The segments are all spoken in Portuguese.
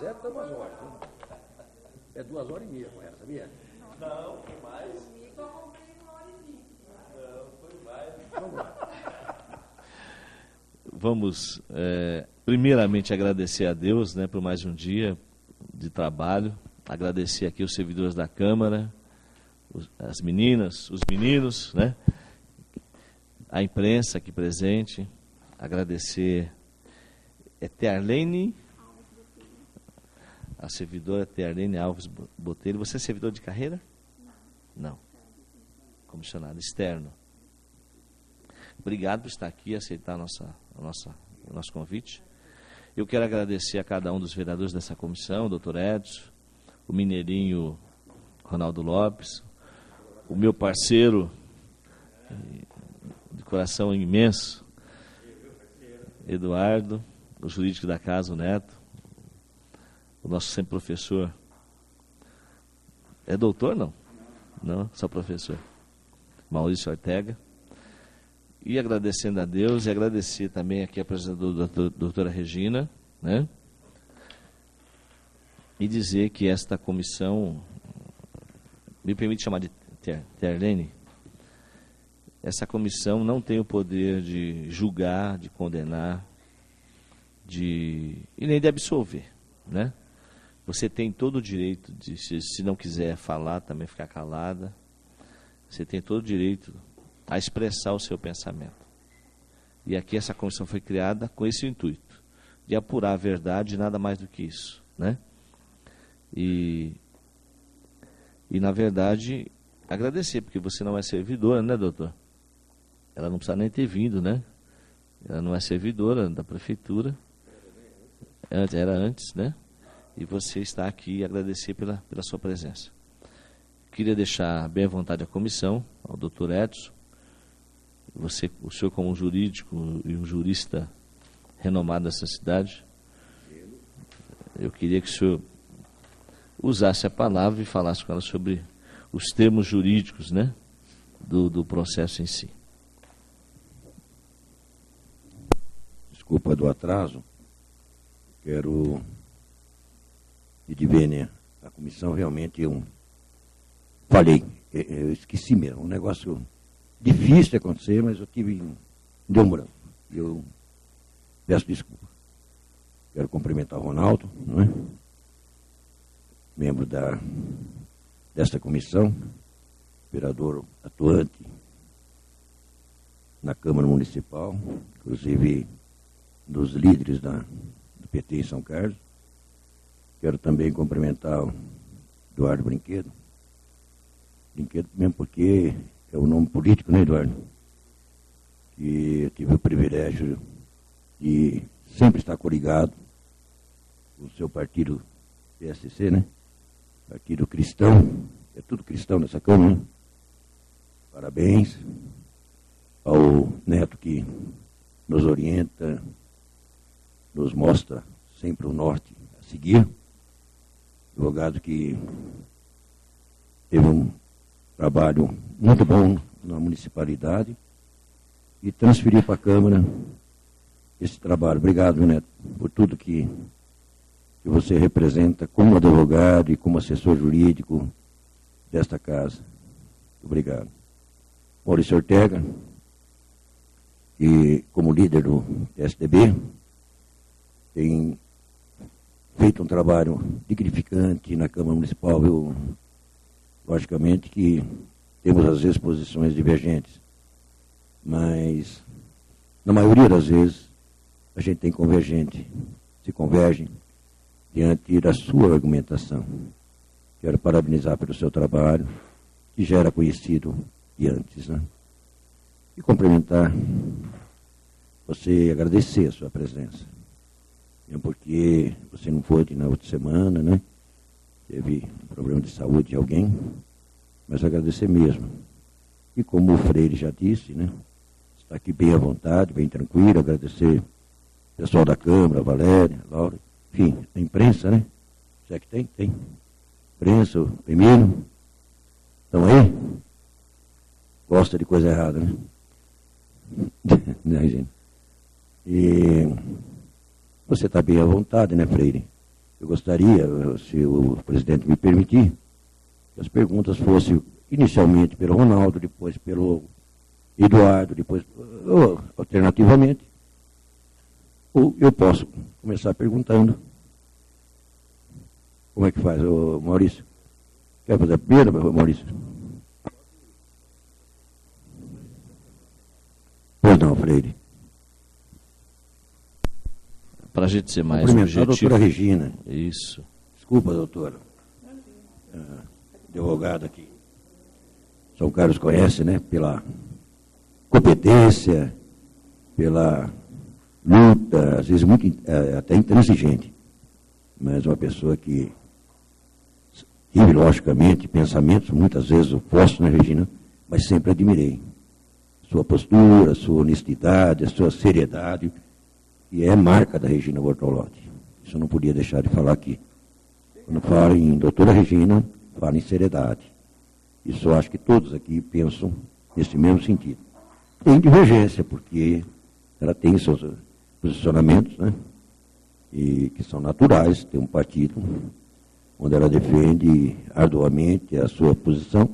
quiser, até 2 horas. Né? É 2h30 com ela, sabia? Não, foi mais. Só comprei 1h20. Não, foi mais. Vamos lá. Vamos, primeiramente, agradecer a Deus, né, por mais um dia de trabalho. Agradecer aqui os servidores da Câmara, as meninas, os meninos, né, a imprensa aqui presente. Agradecer Terlene, a servidora Terlene Alves Botelho. Você é servidor de carreira? Não. Comissionado externo. Obrigado por estar aqui e aceitar o nosso convite. Eu quero agradecer a cada um dos vereadores dessa comissão, o doutor Edson, o mineirinho Ronaldo Lopes, o meu parceiro de coração imenso, Eduardo, o jurídico da casa, o Neto, o nosso sempre professor. É doutor, não? Não, só professor. Maurício Ortega. E agradecendo a Deus, e agradecer também aqui a presença da doutora Regina, né? E dizer que esta comissão, me permite chamar de Terlene, essa comissão não tem o poder de julgar, de condenar, e nem de absolver, né? Você tem todo o direito de, se não quiser falar, também ficar calada. Você tem todo o direito a expressar o seu pensamento. E aqui essa comissão foi criada com esse intuito, de apurar a verdade e nada mais do que isso, né? E na verdade, agradecer, porque você não é servidora, né, doutor? Ela não precisa nem ter vindo, né? Ela não é servidora da prefeitura. Era antes, né? E você está aqui e agradecer pela sua presença. Queria deixar bem à vontade a comissão, ao doutor Edson. O senhor como um jurídico e um jurista renomado dessa cidade, eu queria que o senhor usasse a palavra e falasse com ela sobre os termos jurídicos, né, do processo em si. Desculpa do atraso. Quero pedir bem, a comissão realmente eu falei, eu esqueci mesmo, um negócio difícil de acontecer, mas eu deu um branco. Eu peço desculpa. Quero cumprimentar o Ronaldo, não é? Membro desta comissão, vereador atuante na Câmara Municipal, inclusive dos líderes do PT em São Carlos. Quero também cumprimentar o Eduardo Brinquedo. Brinquedo mesmo porque é o nome político, né, Eduardo? Que eu tive o privilégio de sempre estar coligado com o seu partido PSC, né? Partido cristão, é tudo cristão nessa Câmara, né? Parabéns ao Neto que nos orienta, nos mostra sempre o norte a seguir. Advogado que teve um trabalho muito bom na municipalidade e transferiu para a Câmara esse trabalho. Obrigado, Neto, por tudo que você representa como advogado e como assessor jurídico desta casa. Obrigado. Maurício Ortega, que como líder do PSDB, tem feito um trabalho dignificante na Câmara Municipal. Logicamente que temos às vezes posições divergentes, mas na maioria das vezes a gente tem convergente, se converge diante da sua argumentação. Quero parabenizar pelo seu trabalho, que já era conhecido de antes, né? E cumprimentar você e agradecer a sua presença. Porque você não foi na outra semana, né? Teve um problema de saúde de alguém, mas agradecer mesmo. E como o Freire já disse, né? Está aqui bem à vontade, bem tranquilo, agradecer o pessoal da Câmara, a Valéria, a Laura, enfim, a imprensa, né? Já que tem? Tem. Imprensa, o Emílio. Estão aí? Gosta de coisa errada, né? Né, gente? E você está bem à vontade, né, Freire? Eu gostaria, se o presidente me permitir, que as perguntas fossem inicialmente pelo Ronaldo, depois pelo Eduardo, depois, ou, alternativamente, ou eu posso começar perguntando. Como é que faz, Maurício? Quer fazer a primeira, Maurício? Pois não, Freire. Para a gente ser mais Cumprimentar objetivo. a doutora Regina. Isso. Desculpa, doutora. Advogada aqui. São Carlos conhece, né? Pela competência, pela luta, às vezes muito até intransigente. Mas uma pessoa que ideologicamente, pensamentos, muitas vezes opostos, né, Regina? Mas sempre admirei. Sua postura, sua honestidade, a sua seriedade, que é marca da Regina Bortolotti. Isso eu não podia deixar de falar aqui. Quando falo em doutora Regina, falo em seriedade. Isso eu acho que todos aqui pensam nesse mesmo sentido. Tem divergência, porque ela tem seus posicionamentos, né? E que são naturais, tem um partido onde ela defende arduamente a sua posição,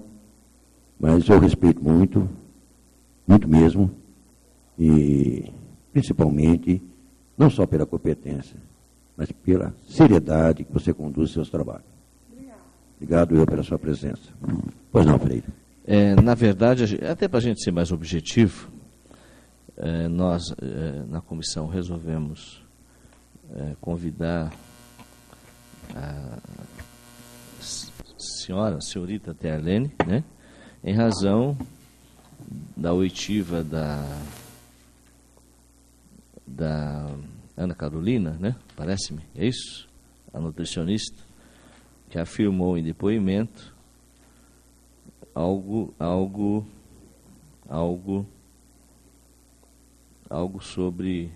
mas eu respeito muito, muito mesmo, e principalmente, não só pela competência, mas pela seriedade que você conduz seus trabalhos. Obrigado eu pela sua presença. Pois não, Freire. Na verdade, até para a gente ser mais objetivo, nós na comissão resolvemos convidar a senhorita Terlene, né, em razão da oitiva da Ana Carolina, né, parece-me, é isso? A nutricionista, que afirmou em depoimento algo sobre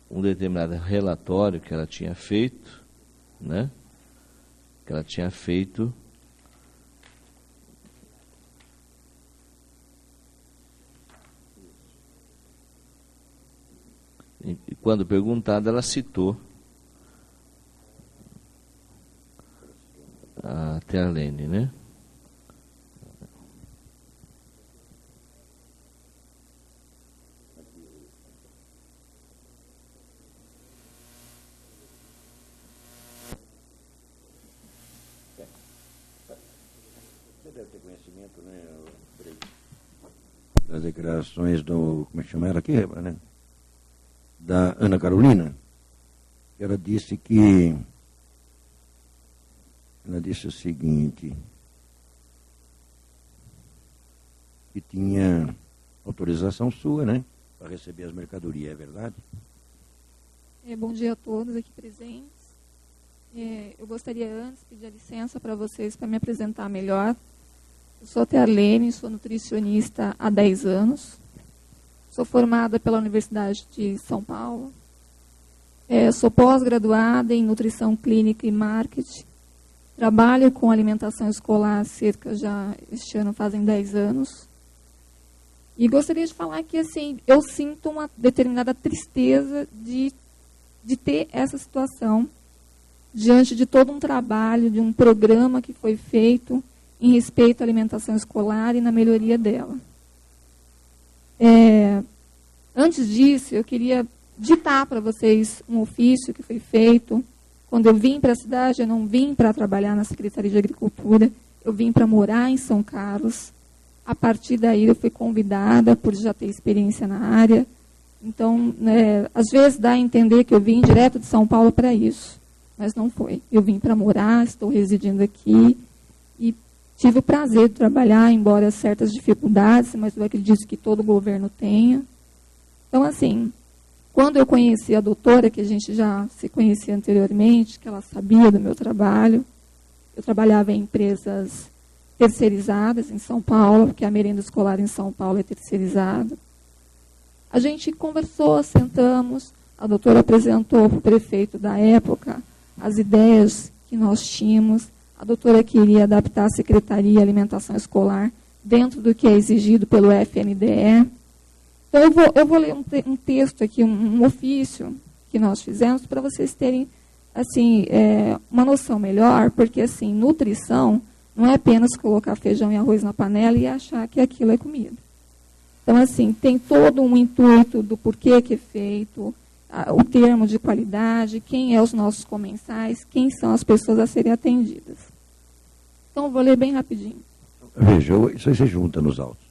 um determinado relatório que ela tinha feito, né? Que ela tinha feito e quando perguntada, ela citou a Terlene, né? Das declarações do, como é que chama ela aqui, né? Da Ana Carolina, ela disse o seguinte, que tinha autorização sua, né, para receber as mercadorias, é verdade? Bom dia a todos aqui presentes. Eu gostaria antes de pedir a licença para vocês para me apresentar melhor. Eu sou a Terlene, sou nutricionista há 10 anos. Sou formada pela Universidade de São Paulo. Sou pós-graduada em nutrição clínica e marketing. Trabalho com alimentação escolar este ano fazem 10 anos. E gostaria de falar que, assim, eu sinto uma determinada tristeza de ter essa situação diante de todo um trabalho, de um programa que foi feito em respeito à alimentação escolar e na melhoria dela. Antes disso, eu queria ditar para vocês um ofício que foi feito. Quando eu vim para a cidade, eu não vim para trabalhar na Secretaria de Agricultura, eu vim para morar em São Carlos. A partir daí, eu fui convidada por já ter experiência na área. Então, às vezes dá a entender que eu vim direto de São Paulo para isso, mas não foi. Eu vim para morar, estou residindo aqui e tive o prazer de trabalhar, embora certas dificuldades, mas eu acredito que todo governo tenha. Então, assim, quando eu conheci a doutora, que a gente já se conhecia anteriormente, que ela sabia do meu trabalho, eu trabalhava em empresas terceirizadas em São Paulo, porque a merenda escolar em São Paulo é terceirizada. A gente conversou, sentamos, a doutora apresentou para o prefeito da época as ideias que nós tínhamos. A doutora queria adaptar a Secretaria de Alimentação Escolar dentro do que é exigido pelo FNDE. Então, eu vou ler um texto aqui, um ofício que nós fizemos, para vocês terem assim, uma noção melhor, porque, assim, nutrição não é apenas colocar feijão e arroz na panela e achar que aquilo é comida. Então, assim, tem todo um intuito do porquê que é feito, o termo de qualidade, quem é os nossos comensais, quem são as pessoas a serem atendidas. Então, eu vou ler bem rapidinho. Veja, isso aí você junta nos autos.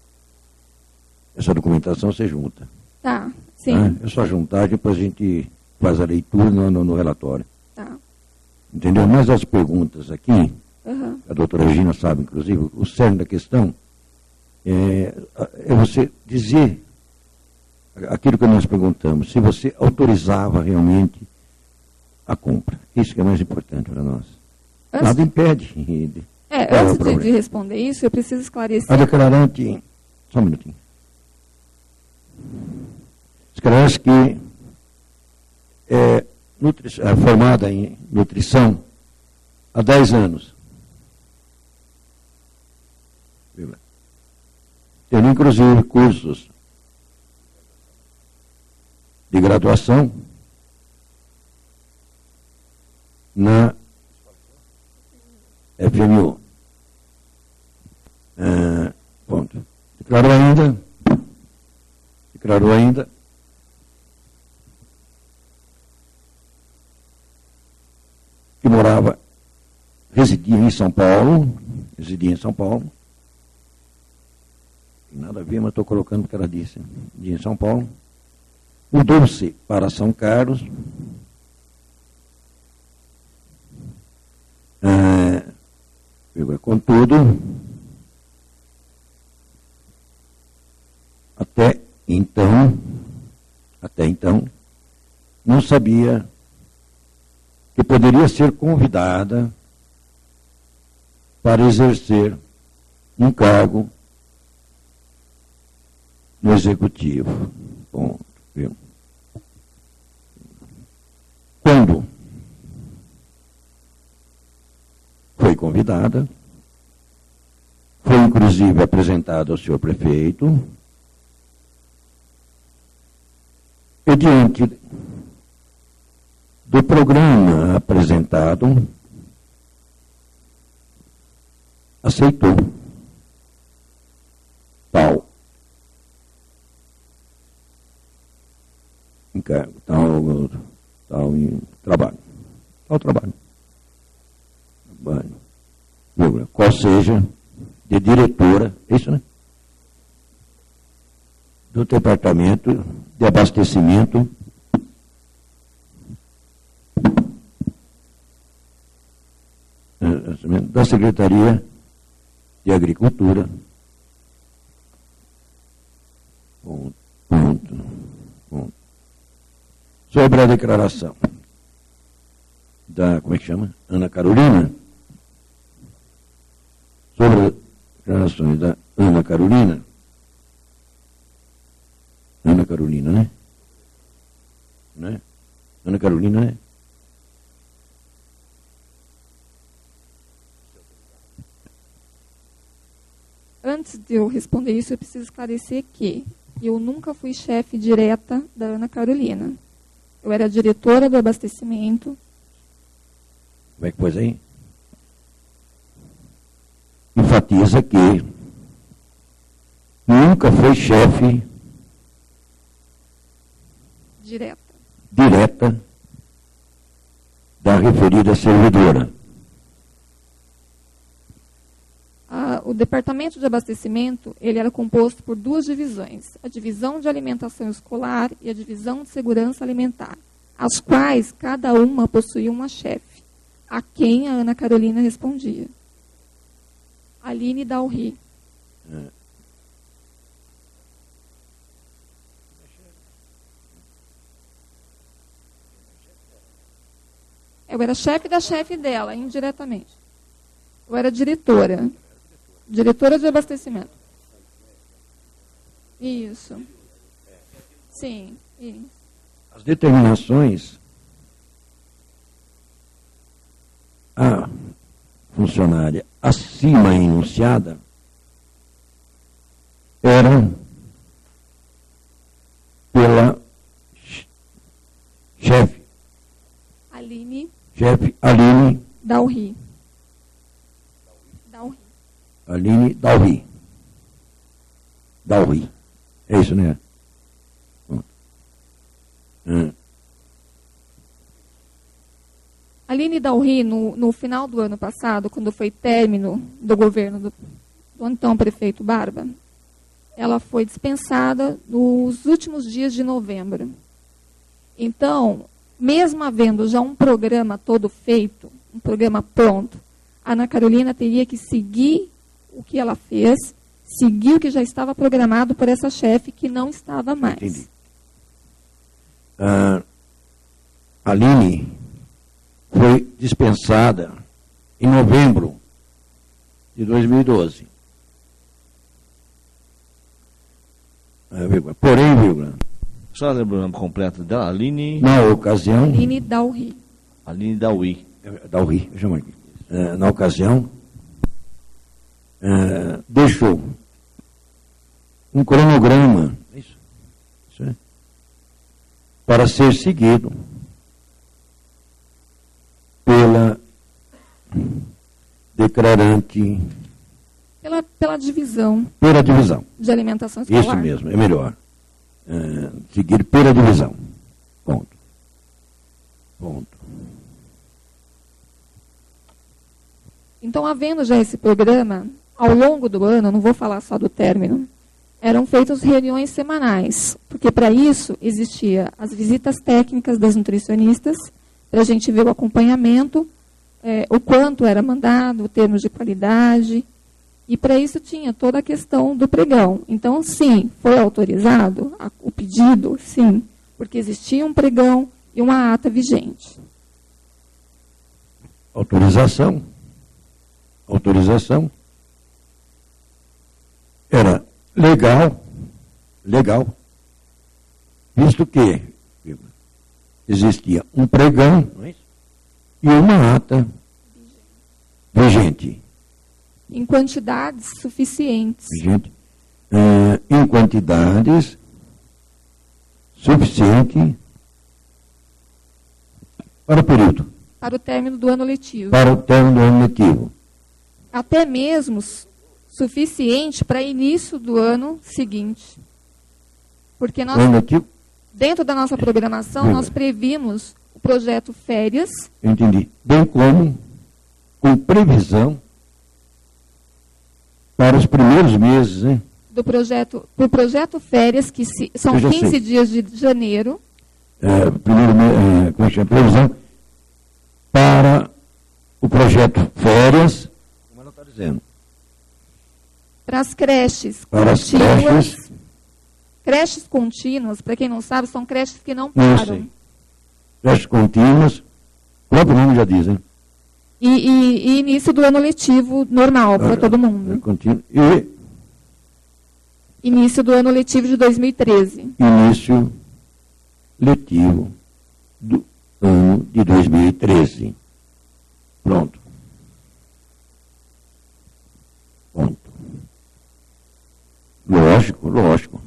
Essa documentação você junta. Tá, sim. Né? É só juntar, depois a gente faz a leitura no relatório. Tá. Entendeu? Mas as perguntas aqui, Uhum. a doutora Regina sabe, inclusive, o cerne da questão é você dizer aquilo que nós perguntamos, se você autorizava realmente a compra. Isso que é mais importante para nós. Nada impede. Antes de responder isso, eu preciso esclarecer. A declarante, só um minutinho. Esclarece que é formada em nutrição há 10 anos. Tendo inclusive cursos de graduação na FMU. Ponto. Declarou ainda que residia em São Paulo, tem nada a ver, mas estou colocando porque ela disse, em São Paulo, mudou-se para São Carlos, contudo, até então, não sabia que poderia ser convidada para exercer um cargo no executivo. Ponto. Viu? Quando foi convidada, foi inclusive apresentada ao senhor prefeito, e diante do programa apresentado, aceitou tal encargo, tal trabalho. Qual seja de diretora, é isso, né? Do Departamento de Abastecimento da Secretaria de Agricultura. Ponto. Sobre a declaração da, como é que chama? Ana Carolina. Sobre as declarações da Ana Carolina, né? Ana Carolina, né? Antes de eu responder isso, eu preciso esclarecer que eu nunca fui chefe direta da Ana Carolina. Eu era diretora do abastecimento. Como é que pôs aí? Enfatiza que nunca foi chefe direta da referida servidora. O departamento de abastecimento, ele era composto por duas divisões, a divisão de alimentação escolar e a divisão de segurança alimentar, as quais cada uma possuía uma chefe, a quem a Ana Carolina respondia. Aline Dalri. Eu era chefe da chefe dela, indiretamente. Eu era diretora de abastecimento. Isso. Sim. As determinações a funcionária acima enunciada eram pela chefe. Aline Chefe Aline Dalri. Aline Dalri. Dalri. É isso, né? Aline Dalri, no final do ano passado, quando foi término do governo do então prefeito Barba, ela foi dispensada nos últimos dias de novembro. Então, mesmo havendo já um programa todo feito, um programa pronto, a Ana Carolina teria que seguir o que ela fez, seguir o que já estava programado por essa chefe que não estava mais. Entendi. Aline foi dispensada em novembro de 2012. Porém, vírgula. Só lembra o nome completo dela? Aline... Na ocasião... Aline Dalri. Aline Dalri. Dalri, chama aqui. Na ocasião, deixou um cronograma isso é, para ser seguido pela declarante... Pela divisão Pela divisão. de alimentação escolar. Isso mesmo, é melhor. Seguir pela divisão. Ponto. Então, havendo já esse programa, ao longo do ano, não vou falar só do término, eram feitas reuniões semanais, porque para isso existia as visitas técnicas das nutricionistas, para a gente ver o acompanhamento, o quanto era mandado, o termo de qualidade, e para isso tinha toda a questão do pregão. Então, sim, foi autorizado o pedido, sim, porque existia um pregão e uma ata vigente. Autorização era legal, visto que existia um pregão e uma ata vigente. Em quantidades suficientes. Vigente. Em quantidades suficientes para o período. Para o término do ano letivo. Para o término do ano letivo. Até mesmo suficiente para início do ano seguinte. Porque nós, dentro da nossa programação, nós previmos o projeto Férias. Eu entendi. Bem como com previsão para os primeiros meses, né? Do projeto Férias, que são 15 dias de janeiro. Como é que chama? Previsão para o projeto Férias, como ela está dizendo. Para as creches Para contínuas. as Creches contínuas, para quem não sabe, são creches que não param. Creches contínuas, o próprio nome já diz, né? E início do ano letivo normal para todo mundo. Início do ano letivo de 2013. Início letivo do ano de 2013. Pronto. Lógico.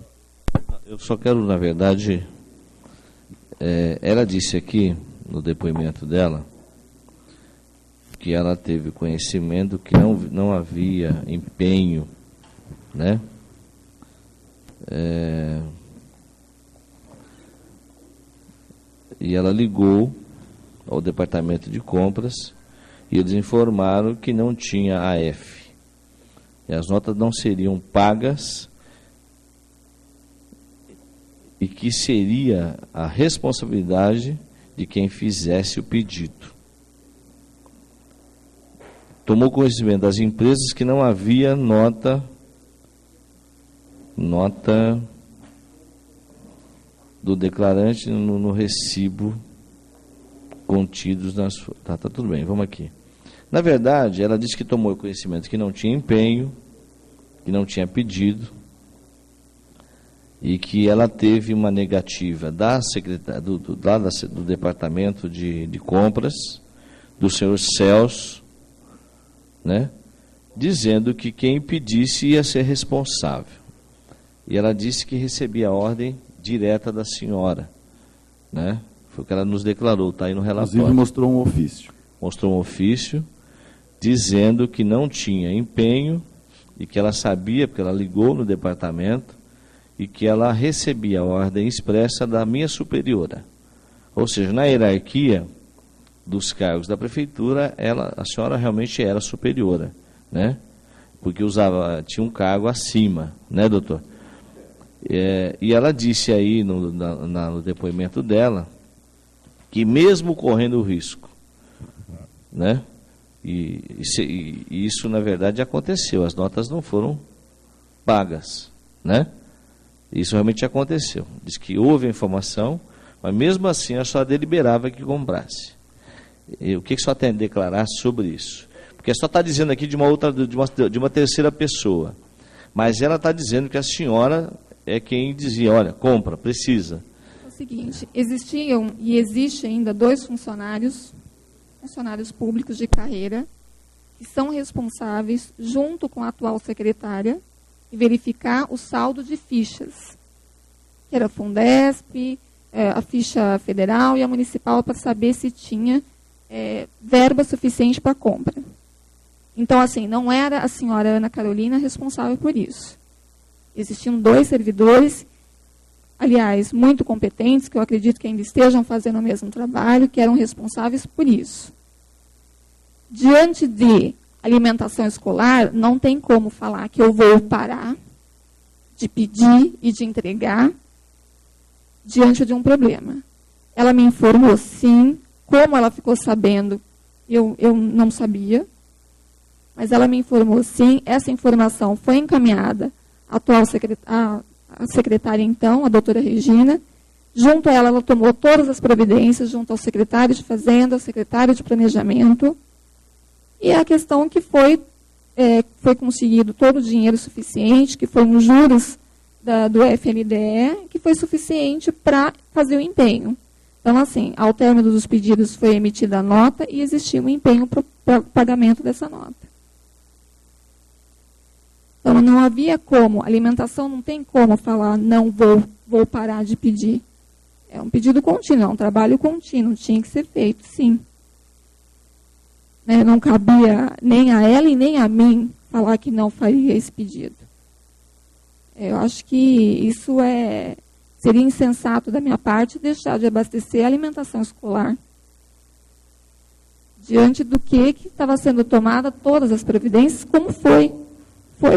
Eu só quero, na verdade, ela disse aqui, no depoimento dela, que ela teve conhecimento que não havia empenho, né? E ela ligou ao departamento de compras e eles informaram que não tinha AF. E as notas não seriam pagas e que seria a responsabilidade de quem fizesse o pedido. Tomou conhecimento das empresas que não havia nota do declarante no recibo contidos nas... Tá tudo bem, vamos aqui. Na verdade, ela disse que tomou conhecimento que não tinha empenho, que não tinha pedido, e que ela teve uma negativa da secretária, do departamento de compras, do senhor Celso, né, dizendo que quem pedisse ia ser responsável. E ela disse que recebia a ordem direta da senhora, né? Foi o que ela nos declarou, está aí no relatório. Inclusive mostrou um ofício. Mostrou um ofício dizendo que não tinha empenho e que ela sabia, porque ela ligou no departamento, e que ela recebia a ordem expressa da minha superiora. Ou seja, na hierarquia dos cargos da prefeitura, a senhora realmente era superiora, né? Porque tinha um cargo acima, né, doutor? E ela disse aí no depoimento dela que mesmo correndo o risco, né? E isso, na verdade, aconteceu. As notas não foram pagas, né? Isso realmente aconteceu. Diz que houve a informação, mas mesmo assim a senhora deliberava que comprasse. E o que a senhora tem a declarar sobre isso? Porque a senhora está dizendo aqui de uma terceira pessoa, mas ela está dizendo que a senhora é quem dizia, olha, compra, precisa. É o seguinte, existiam e existe ainda 2 funcionários públicos de carreira, que são responsáveis, junto com a atual secretária, de verificar o saldo de fichas, que era a Fundesp, a ficha federal e a municipal, para saber se tinha verba suficiente para compra. Então, assim, não era a senhora Ana Carolina responsável por isso. Existiam 2 servidores, aliás, muito competentes, que eu acredito que ainda estejam fazendo o mesmo trabalho, que eram responsáveis por isso. Diante de alimentação escolar, não tem como falar que eu vou parar de pedir e de entregar diante de um problema. Ela me informou, sim. Como ela ficou sabendo, eu não sabia. Mas ela me informou, sim. Essa informação foi encaminhada à atual secretária, então, a doutora Regina. Junto a ela tomou todas as providências, junto ao secretário de Fazenda, ao secretário de Planejamento. E a questão que foi conseguido todo o dinheiro suficiente, que foi um juros do FNDE, que foi suficiente para fazer o empenho. Então, assim, ao término dos pedidos foi emitida a nota e existia um empenho para o pagamento dessa nota. Então, não havia como, alimentação não tem como falar, não vou parar de pedir. É um pedido contínuo, é um trabalho contínuo, tinha que ser feito, sim. Não cabia nem a ela e nem a mim falar que não faria esse pedido. Eu acho que isso seria insensato da minha parte deixar de abastecer a alimentação escolar. Diante do que estava sendo tomada todas as providências, como foi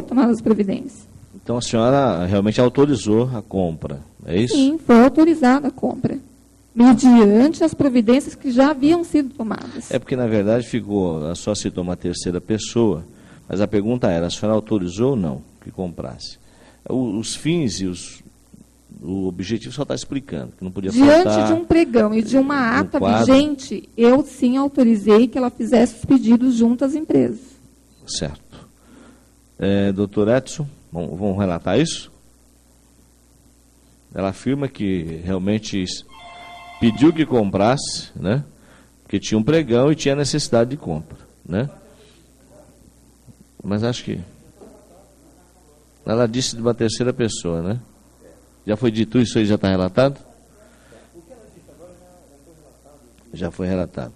tomadas as providências. Então a senhora realmente autorizou a compra, é isso? Sim, foi autorizada a compra, mediante as providências que já haviam sido tomadas. É porque, na verdade, a senhora citou uma terceira pessoa, mas a pergunta era, a senhora autorizou ou não que comprasse? Os fins e o objetivo só está explicando, que não podia faltar... Diante de um pregão e de uma ata vigente, eu sim autorizei que ela fizesse os pedidos junto às empresas. Certo. Doutor Edson, vamos relatar isso? Ela afirma que realmente pediu que comprasse, né? Porque tinha um pregão e tinha necessidade de compra, né? Mas acho que ela disse de uma terceira pessoa, né? Já foi dito isso aí, já está relatado? Já foi relatado.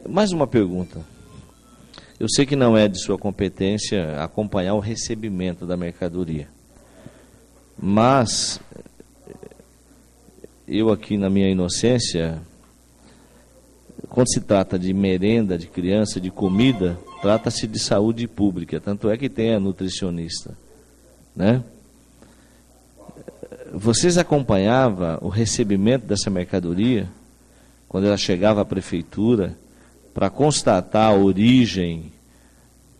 Mais uma pergunta. Eu sei que não é de sua competência acompanhar o recebimento da mercadoria, mas eu aqui na minha inocência, quando se trata de merenda, de criança, de comida, trata-se de saúde pública, tanto é que tem a nutricionista, né? Vocês acompanhavam o recebimento dessa mercadoria, quando ela chegava à prefeitura, para constatar a origem,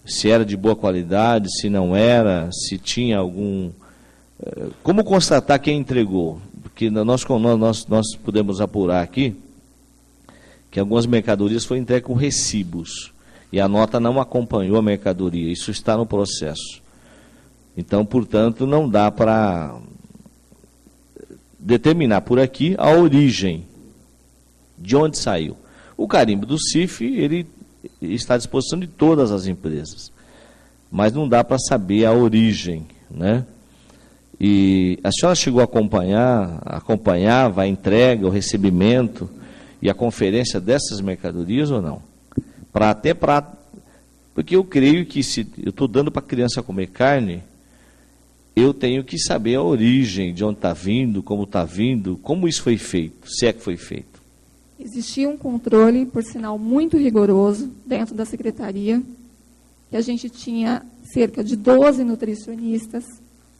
se era de boa qualidade, se não era, se tinha algum... Como constatar quem entregou? Porque nós podemos apurar aqui que algumas mercadorias foram entregues com recibos e a nota não acompanhou a mercadoria. Isso está no processo. Então, portanto, não dá para determinar por aqui a origem, de onde saiu. O carimbo do CIF, ele está à disposição de todas as empresas, mas não dá para saber a origem, né? E a senhora chegou a acompanhava a entrega, o recebimento e a conferência dessas mercadorias ou não? Porque eu creio que se eu estou dando para a criança comer carne, eu tenho que saber a origem, de onde está vindo, como isso foi feito, se é que foi feito. Existia um controle, por sinal, muito rigoroso dentro da secretaria, que a gente tinha cerca de 12 nutricionistas,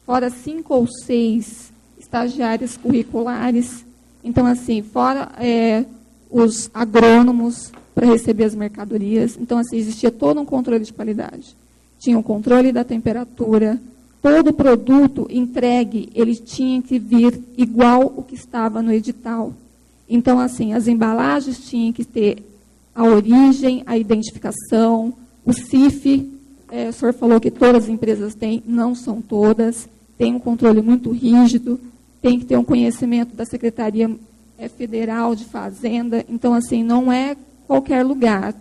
fora 5 ou 6 estagiários curriculares. Então, assim, fora os agrônomos para receber as mercadorias. Então, assim, existia todo um controle de qualidade. Tinha o controle da temperatura, todo produto entregue, ele tinha que vir igual o que estava no edital. Então, assim, as embalagens tinham que ter a origem, a identificação, o CIF, o senhor falou que todas as empresas têm, não são todas, tem um controle muito rígido, tem que ter um conhecimento da Secretaria Federal de Fazenda, então, assim, não é qualquer lugar.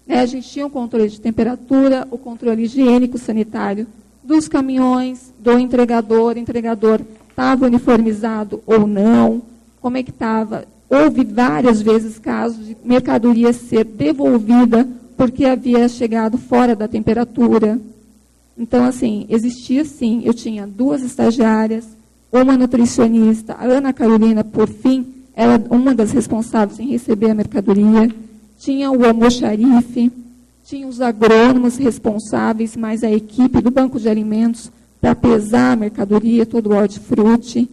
A gente tinha o controle de temperatura, o controle higiênico-sanitário dos caminhões, do entregador, o entregador estava uniformizado ou não, como é que estava. Houve várias vezes casos de mercadoria ser devolvida porque havia chegado fora da temperatura. Então, assim, existia sim, eu tinha 2 estagiárias, uma nutricionista, a Ana Carolina, por fim, era uma das responsáveis em receber a mercadoria, tinha o almoxarife, tinha os agrônomos responsáveis, mais a equipe do Banco de Alimentos para pesar a mercadoria, todo o hortifruti.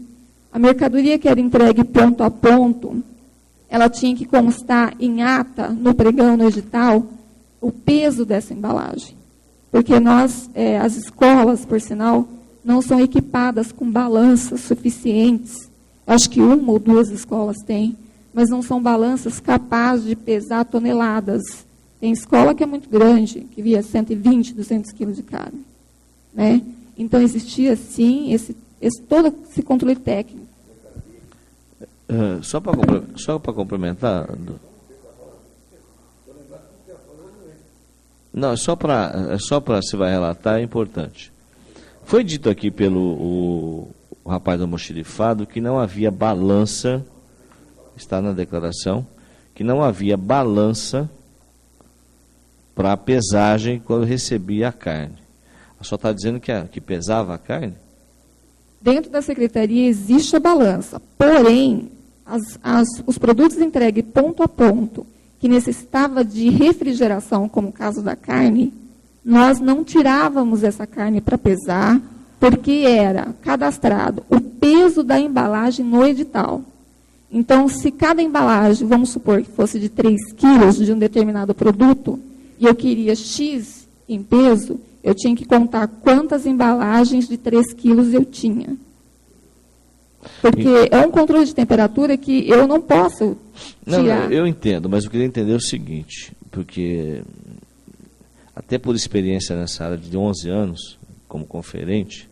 A mercadoria que era entregue ponto a ponto, ela tinha que constar em ata, no pregão, no edital, o peso dessa embalagem. Porque nós, as escolas, por sinal, não são equipadas com balanças suficientes. Acho que 1 ou 2 escolas têm, mas não são balanças capazes de pesar toneladas. Tem escola que é muito grande, que via 120, 200 quilos de carne. Né? Então, existia, sim, todo esse controle técnico. Só para complementar... Não, só para se vai relatar, é importante. Foi dito aqui pelo o rapaz do almoxarifado que não havia balança, está na declaração, que não havia balança para a pesagem quando recebia a carne. A senhora está dizendo que pesava a carne? Dentro da secretaria existe a balança, porém, os produtos entregues ponto a ponto, que necessitava de refrigeração, como o caso da carne, nós não tirávamos essa carne para pesar, porque era cadastrado o peso da embalagem no edital. Então, se cada embalagem, vamos supor que fosse de 3 quilos de um determinado produto, e eu queria X em peso, eu tinha que contar quantas embalagens de 3 quilos eu tinha. Porque é um controle de temperatura que eu não posso tirar. Não, eu entendo, mas eu queria entender o seguinte, porque até por experiência nessa área de 11 anos, como conferente,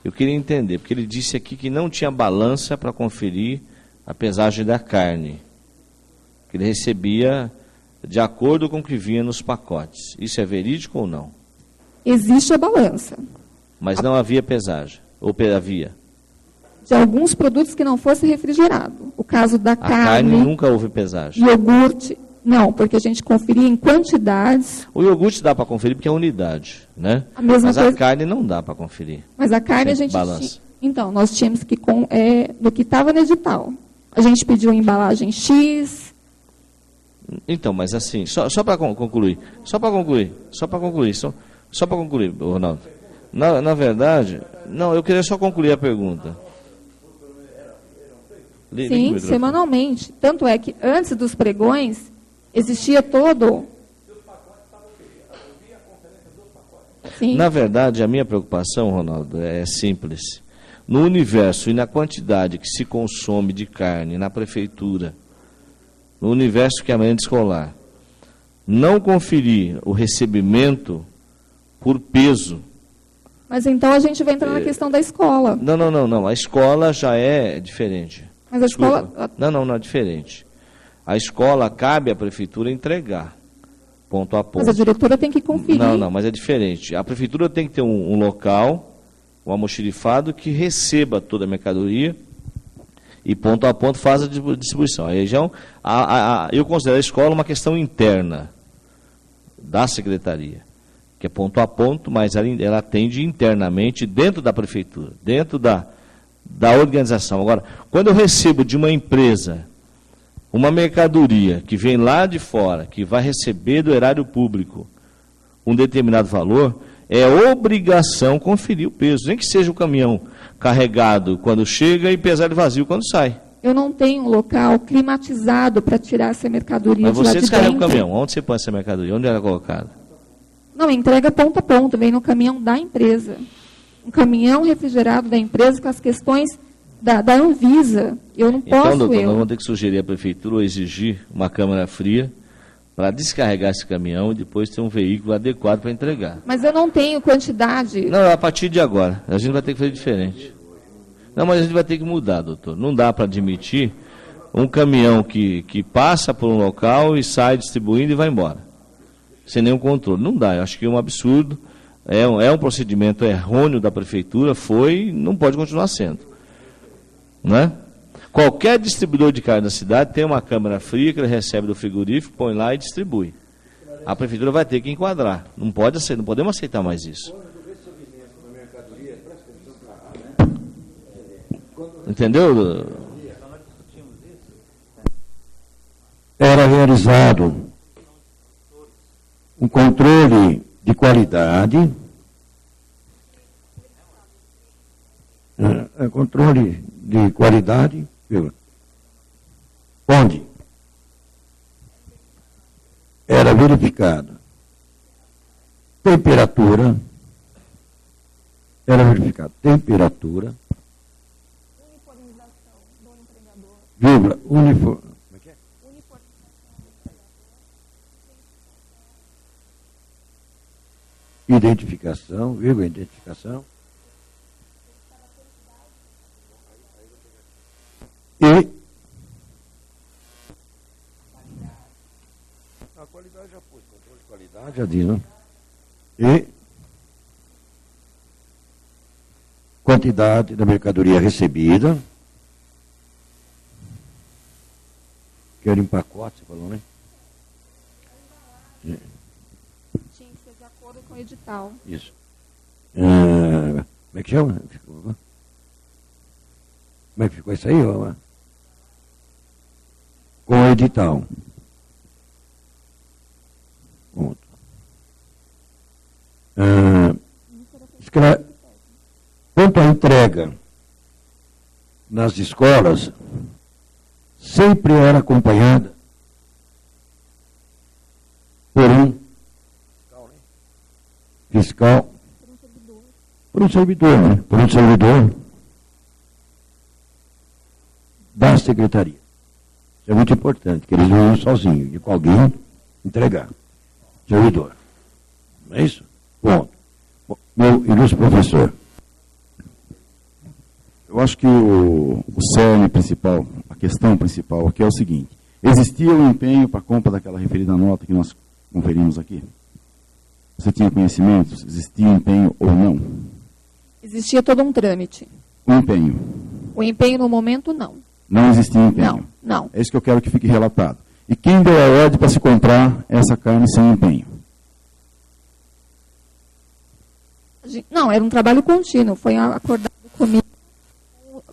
eu queria entender, porque ele disse aqui que não tinha balança para conferir a pesagem da carne, que ele recebia de acordo com o que vinha nos pacotes. Isso é verídico ou não? Existe a balança. Mas não havia pesagem, ou havia? De alguns produtos que não fosse refrigerado. O caso da carne nunca houve pesagem. Iogurte, não, porque a gente conferia em quantidades. O iogurte dá para conferir porque é unidade, né? Mas a carne não dá para conferir. Mas a carne a gente balança. Então, nós tínhamos que, do que estava no edital. A gente pediu embalagem X. Então, mas assim, só para concluir, Ronaldo. Na verdade, não, eu queria só concluir a pergunta. Sim, semanalmente. Tanto é que antes dos pregões, existia todo... Sim. Na verdade, a minha preocupação, Ronaldo, é simples. No universo e na quantidade que se consome de carne na prefeitura, no universo que é a merenda escolar, não conferir o recebimento por peso. Mas então a gente vai entrar na questão da escola. Não. A escola já é diferente. Mas a escola... Não é diferente. A escola cabe à prefeitura entregar, ponto a ponto. Mas a diretora tem que conferir. Não, mas é diferente. A prefeitura tem que ter um local um almoxarifado que receba toda a mercadoria e ponto a ponto faz a distribuição. Aí já eu considero a escola uma questão interna da secretaria, que é ponto a ponto, mas ela atende internamente dentro da prefeitura, dentro da organização. Agora, quando eu recebo de uma empresa uma mercadoria que vem lá de fora, que vai receber do erário público um determinado valor, é obrigação conferir o peso, nem que seja o caminhão carregado quando chega e pesado e vazio quando sai. Eu não tenho um local climatizado para tirar essa mercadoria Mas de lá você de descarrega o dentro. caminhão, onde você põe essa mercadoria? Onde ela é colocada? Não, entrega ponto a ponto, vem no caminhão da empresa. Um caminhão refrigerado da empresa com as questões da Anvisa. Eu não posso, Então, doutor, nós vamos ter que sugerir à prefeitura ou exigir uma câmara fria para descarregar esse caminhão e depois ter um veículo adequado para entregar. Mas eu não tenho quantidade. Não, a partir de agora. A gente vai ter que fazer diferente. Não, mas a gente vai ter que mudar, doutor. Não dá para admitir um caminhão que passa por um local e sai distribuindo e vai embora. Sem nenhum controle. Não dá. Eu acho que é um absurdo. É um procedimento errôneo da prefeitura. Não pode continuar sendo. Né? Qualquer distribuidor de carne da cidade tem uma câmara fria que ele recebe do frigorífico, põe lá e distribui. A prefeitura vai ter que enquadrar. Não podemos aceitar mais isso. Entendeu? Era realizado um controle de qualidade, controle de qualidade, onde era verificada temperatura, vírgula, identificação, vírgula, identificação, e a qualidade já pôs, controle de qualidade já diz, né? E quantidade da mercadoria recebida, que era em pacote, você falou, né? Tinha que ser de acordo com o edital. Isso. Como é que chama? Como é que ficou isso aí? Ó? Com o edital. Ponto. Quanto à entrega nas escolas, sempre era acompanhada por um fiscal, por um servidor da secretaria. Isso é muito importante, que eles não iam sozinhos, de alguém entregar. Servidor. Não é isso? Ponto. Meu ilustre professor. Eu acho que o cerne principal, a questão principal aqui é o seguinte: existia o empenho para a compra daquela referida nota que nós conferimos aqui? Você tinha conhecimentos? Existia empenho ou não? Existia todo um trâmite. O empenho. O empenho no momento, não. Não existia empenho. Não. É isso que eu quero que fique relatado. E quem deu a ordem para se comprar essa carne sem empenho? Não, era um trabalho contínuo. Foi acordado comigo,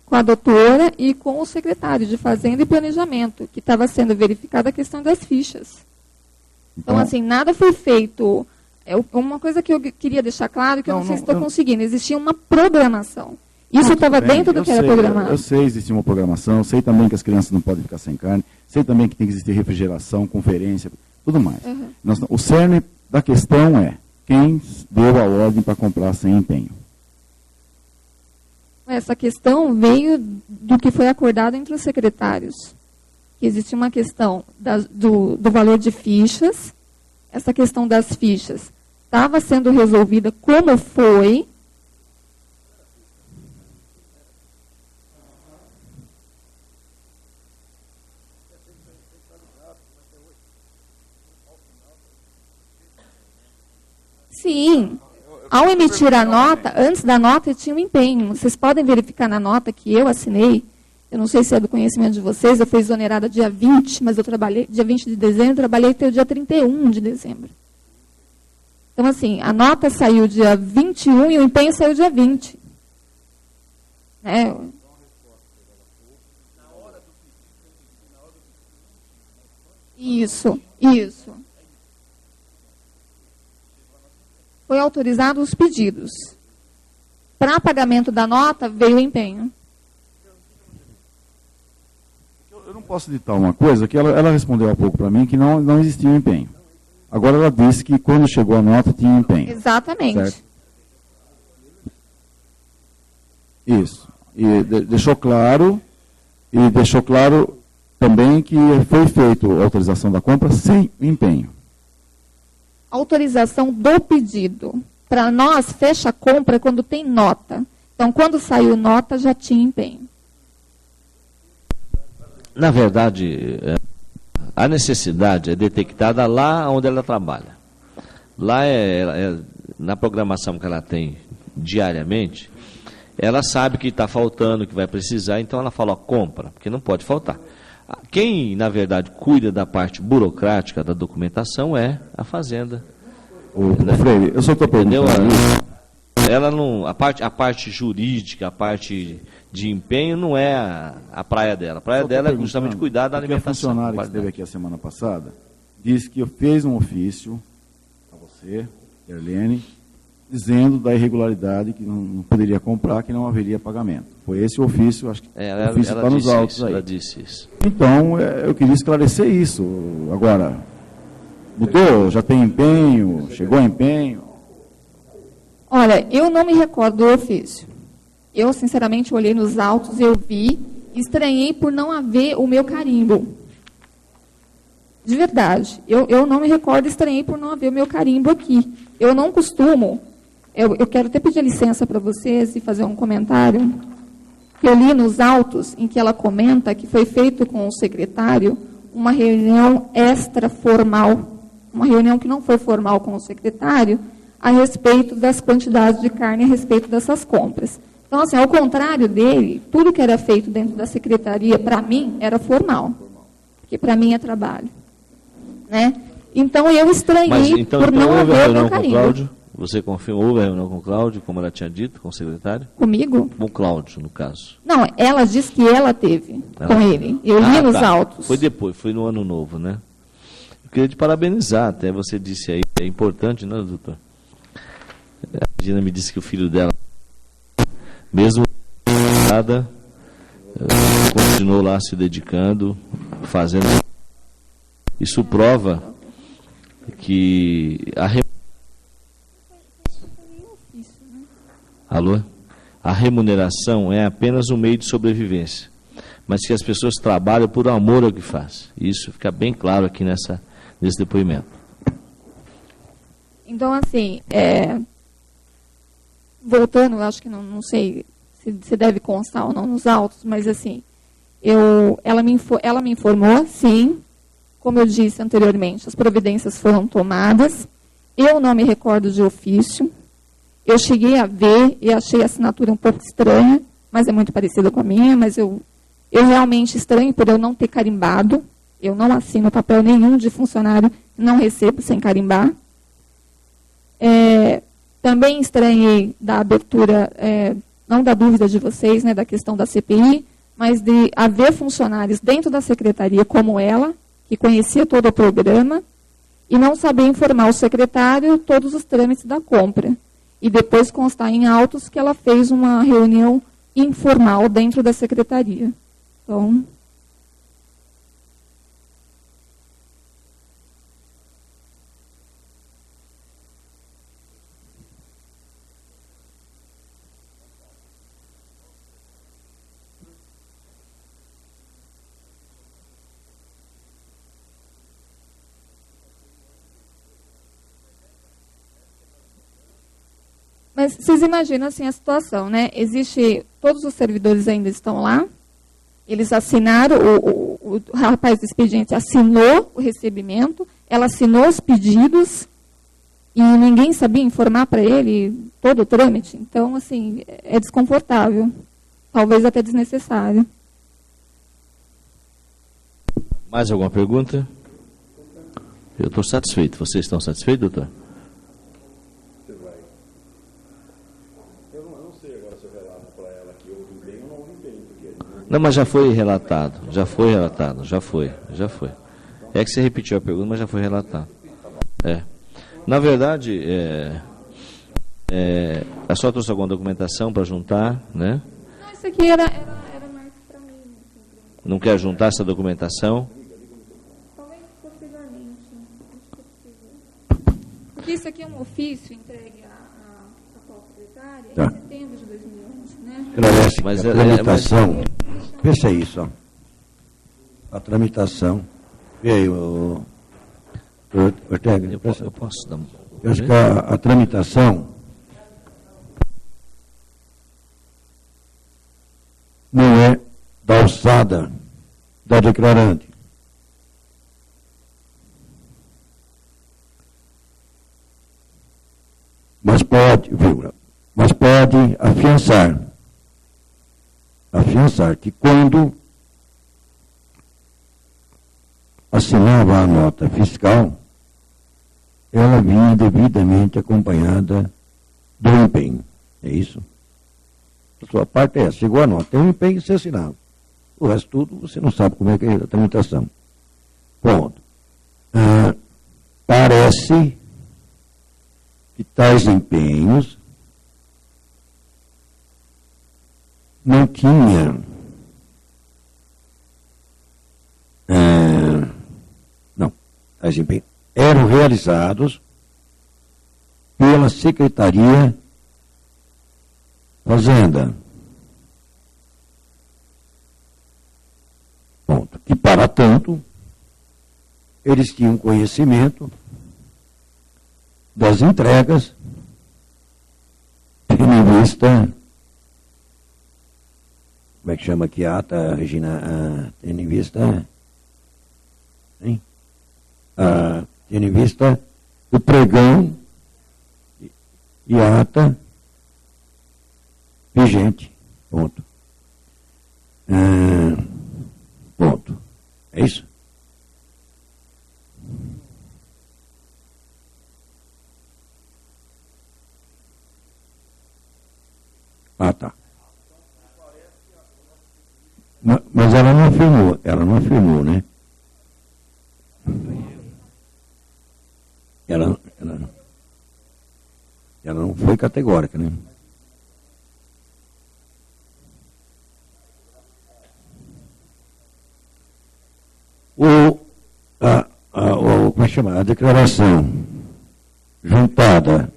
com a doutora e com o secretário de Fazenda e Planejamento, que estava sendo verificada a questão das fichas. Então, assim, nada foi feito. Uma coisa que eu queria deixar claro, que eu não sei se estou conseguindo, existia uma programação. Isso estava dentro do que era programado. Eu sei, existia uma programação, sei também que as crianças não podem ficar sem carne, sei também que tem que existir refrigeração, conferência, tudo mais. Uhum. O cerne da questão é quem deu a ordem para comprar sem empenho. Essa questão veio do que foi acordado entre os secretários. Que existe uma questão do valor de fichas. Essa questão das fichas estava sendo resolvida como foi. Sim. ao emitir a nota, antes da nota tinha um empenho. Vocês podem verificar na nota que eu assinei, eu não sei se é do conhecimento de vocês, eu fui exonerada dia 20, mas eu trabalhei, dia 20 de dezembro, trabalhei até o dia 31 de dezembro. Então, assim, a nota saiu dia 21 e o empenho saiu dia 20. Isso. Foi autorizado os pedidos. Para pagamento da nota, veio o empenho. Eu não posso ditar uma coisa, que ela respondeu há pouco para mim, que não existia um empenho. Agora ela disse que quando chegou a nota tinha um empenho. Exatamente. Certo? Isso. E deixou claro também que foi feita a autorização da compra sem empenho. Autorização do pedido. Para nós, fecha a compra quando tem nota. Então, quando saiu nota, já tinha empenho. Na verdade, a necessidade é detectada lá onde ela trabalha. Lá, na programação que ela tem diariamente, ela sabe que está faltando, que vai precisar, então ela fala, ó, compra, porque não pode faltar. Quem, na verdade, cuida da parte burocrática da documentação é a Fazenda. Freire, eu só estou perguntando. Ela não, a parte jurídica, a parte de empenho não é a praia dela. A praia dela é justamente cuidar da alimentação. A funcionária que esteve aqui a semana passada disse que fez um ofício a você, Erlene, dizendo da irregularidade, que não poderia comprar, que não haveria pagamento. Foi esse o ofício, acho que o ofício está nos autos aí. Ela disse isso. Então, eu queria esclarecer isso. Agora, mudou? Já tem empenho? Chegou a empenho? Olha, eu não me recordo do ofício. Eu, sinceramente, olhei nos autos, eu vi, estranhei por não haver o meu carimbo. De verdade. Eu não me recordo, estranhei por não haver o meu carimbo aqui. Eu não costumo, eu quero até pedir licença para vocês e fazer um comentário. Eu li nos autos em que ela comenta que foi feito com o secretário uma reunião extra-formal, uma reunião que não foi formal com o secretário, a respeito das quantidades de carne, a respeito dessas compras. Então, assim, ao contrário dele, tudo que era feito dentro da secretaria, para mim, era formal. Porque para mim é trabalho. Né? Então, eu estranhei por não haver o meu carimbo. Cláudio, você confirmou, houve a reunião com o Cláudio, como ela tinha dito, com o secretário? Comigo? Com o Cláudio, no caso. Não, ela disse que ela teve com ele. Eu li nos autos. Foi depois, foi no ano novo, né? Eu queria te parabenizar, até você disse aí, é importante, né, doutor? A Gina me disse que o filho dela, mesmo nada, continuou lá se dedicando, fazendo. Isso prova que a remuneração é apenas um meio de sobrevivência, mas que as pessoas trabalham por amor ao que faz. Isso fica bem claro aqui nesse depoimento. Então, assim, voltando, eu acho que não sei se deve constar ou não nos autos, mas assim, ela me informou, sim, como eu disse anteriormente, as providências foram tomadas, eu não me recordo de ofício, eu cheguei a ver e achei a assinatura um pouco estranha, mas é muito parecida com a minha, mas eu realmente estranho por eu não ter carimbado, eu não assino papel nenhum de funcionário, não recebo sem carimbar. Também estranhei da abertura, não da dúvida de vocês, né, da questão da CPI, mas de haver funcionários dentro da secretaria como ela, que conhecia todo o programa, e não saber informar o secretário todos os trâmites da compra. E depois constar em autos que ela fez uma reunião informal dentro da secretaria. Então... Mas vocês imaginam assim a situação, né? Todos os servidores ainda estão lá, eles assinaram, o rapaz do expediente assinou o recebimento, ela assinou os pedidos, e ninguém sabia informar para ele todo o trâmite. Então, assim, é desconfortável, talvez até desnecessário. Mais alguma pergunta? Eu estou satisfeito. Vocês estão satisfeitos, doutor? Não, mas já foi relatado. Já foi. É que você repetiu a pergunta, mas já foi relatado. Na verdade, a senhora trouxe alguma documentação para juntar, né? Não, isso aqui era mais para mim. Não quer juntar essa documentação? Talvez posteriormente. Porque isso aqui é um ofício entregue à proprietária Tá. em setembro de 2011, né? Agradece Mas a tramitação. Veja isso, ó. A tramitação. E aí, Ortega? Eu posso dar Eu acho que a tramitação não é da alçada da declarante. Mas pode afiançar que quando assinava a nota fiscal, ela vinha devidamente acompanhada do empenho. É isso? A sua parte é essa. Chegou a nota, tem um empenho e você assinava. O resto tudo, você não sabe como é que é a tramitação. Ponto. Parece que tais empenhos não tinham tais empenhos eram realizados pela Secretaria Fazenda. Ponto. Que, para tanto, eles tinham conhecimento das entregas, tendo em vista, como é que chama aqui a ata, Regina? Tendo em vista, hein? Tendo em vista o pregão e a ata vigente. Ponto. Ponto. É isso? Tá. Mas ela não afirmou, né? Ela não foi categórica, né? Como é que chama? A declaração juntada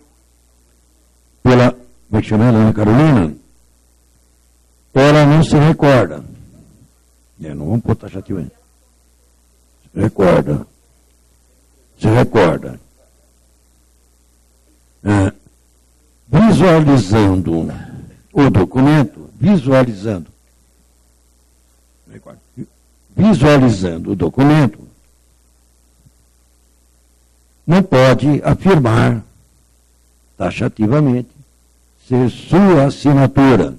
pela, como é que chama ela, Ana Carolina, ela não se recorda. Não vamos pôr taxativo aí. Se recorda. Visualizando o documento, visualizando o documento, não pode afirmar taxativamente ser sua assinatura.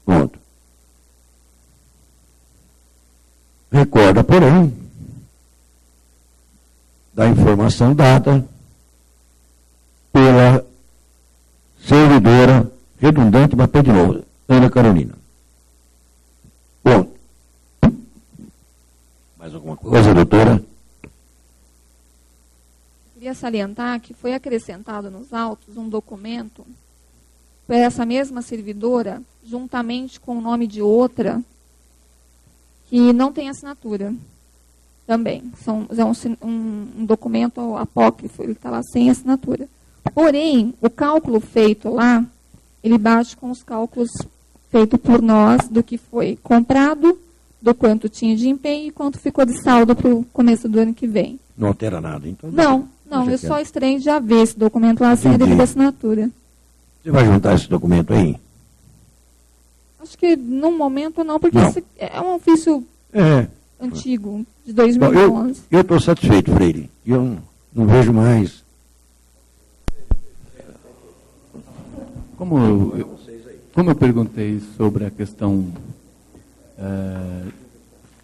Ponto. Recorda, porém, da informação dada pela servidora redundante, mas de novo, Ana Carolina. Ponto. Mais alguma coisa, doutora? Queria salientar que foi acrescentado nos autos um documento por essa mesma servidora, juntamente com o nome de outra, que não tem assinatura também. É um documento apócrifo, ele está lá sem assinatura. Porém, o cálculo feito lá, ele bate com os cálculos feitos por nós do que foi comprado, do quanto tinha de empenho e quanto ficou de saldo para o começo do ano que vem. Não altera nada, então? Não, eu só estranho já ver esse documento lá sem a devida assinatura. Você vai juntar esse documento aí? Acho que num momento não, porque Não. esse é um ofício antigo, de Bom, 2011. eu estou satisfeito, Freire. Eu Não vejo mais. Como eu perguntei sobre a questão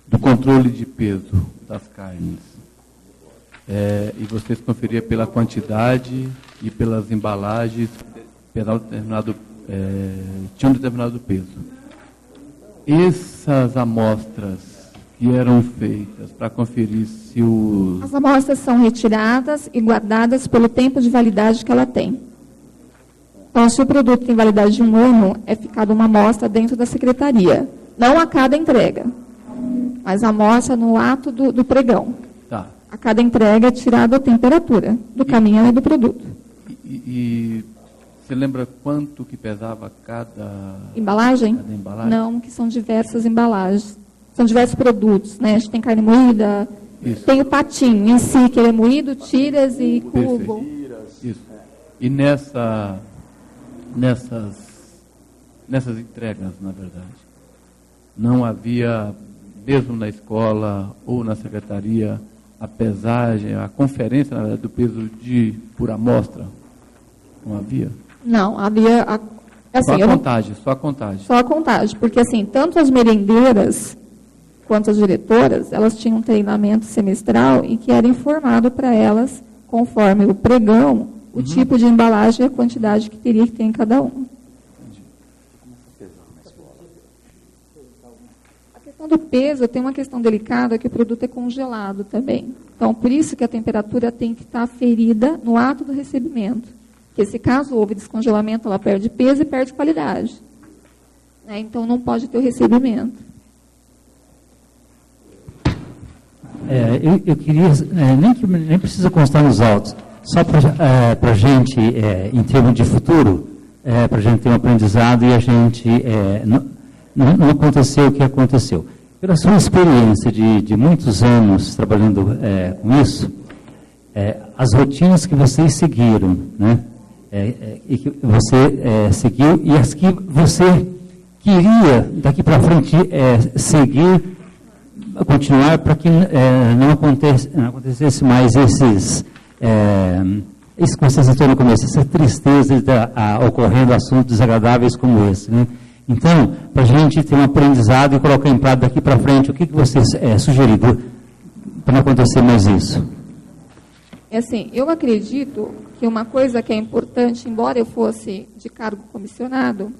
do controle de peso das carnes, e vocês conferiam pela quantidade e pelas embalagens, tinham um determinado peso. Essas amostras que eram feitas para conferir se os... As amostras são retiradas e guardadas pelo tempo de validade que ela tem. Então, se o produto tem validade de 1 ano, é ficada uma amostra dentro da secretaria. Não a cada entrega, mas a amostra no ato do pregão. Tá. A cada entrega é tirada a temperatura do caminhão e do produto. E você lembra quanto que pesava cada Embalagem? Cada embalagem? Não, que são diversas embalagens. São diversos produtos, né? A gente tem carne moída, Isso. tem o patinho em si, que ele é moído, tiras e cubo. Isso. E nessas entregas, na verdade, não havia, mesmo na escola ou na secretaria, a pesagem, a conferência, na verdade, do peso por amostra? Não havia? Não, havia... Assim, Só a contagem. Só a contagem, porque assim, tanto as merendeiras quanto as diretoras, elas tinham um treinamento semestral em que era informado para elas, conforme o pregão, o tipo de embalagem e a quantidade que teria que ter em cada um. A questão do peso tem uma questão delicada, que o produto é congelado também. Então, por isso que a temperatura tem que estar aferida no ato do recebimento. Porque se caso houve descongelamento, ela perde peso e perde qualidade. Então, não pode ter o recebimento. Eu queria, nem precisa constar nos autos, só para a gente, em termos de futuro, para a gente ter um aprendizado e a gente não aconteceu o que aconteceu. Pela sua experiência de muitos anos trabalhando com isso, as rotinas que vocês seguiram, né, e que você seguiu e as que você queria daqui para frente seguir, continuar para que não acontecesse mais isso que você citou no começo, essa tristeza ocorrendo assuntos desagradáveis como esse, né? Então, para a gente ter um aprendizado e colocar em prática daqui para frente, o que você sugeriu para não acontecer mais isso? Assim, eu acredito que uma coisa que é importante, embora eu fosse de cargo comissionado,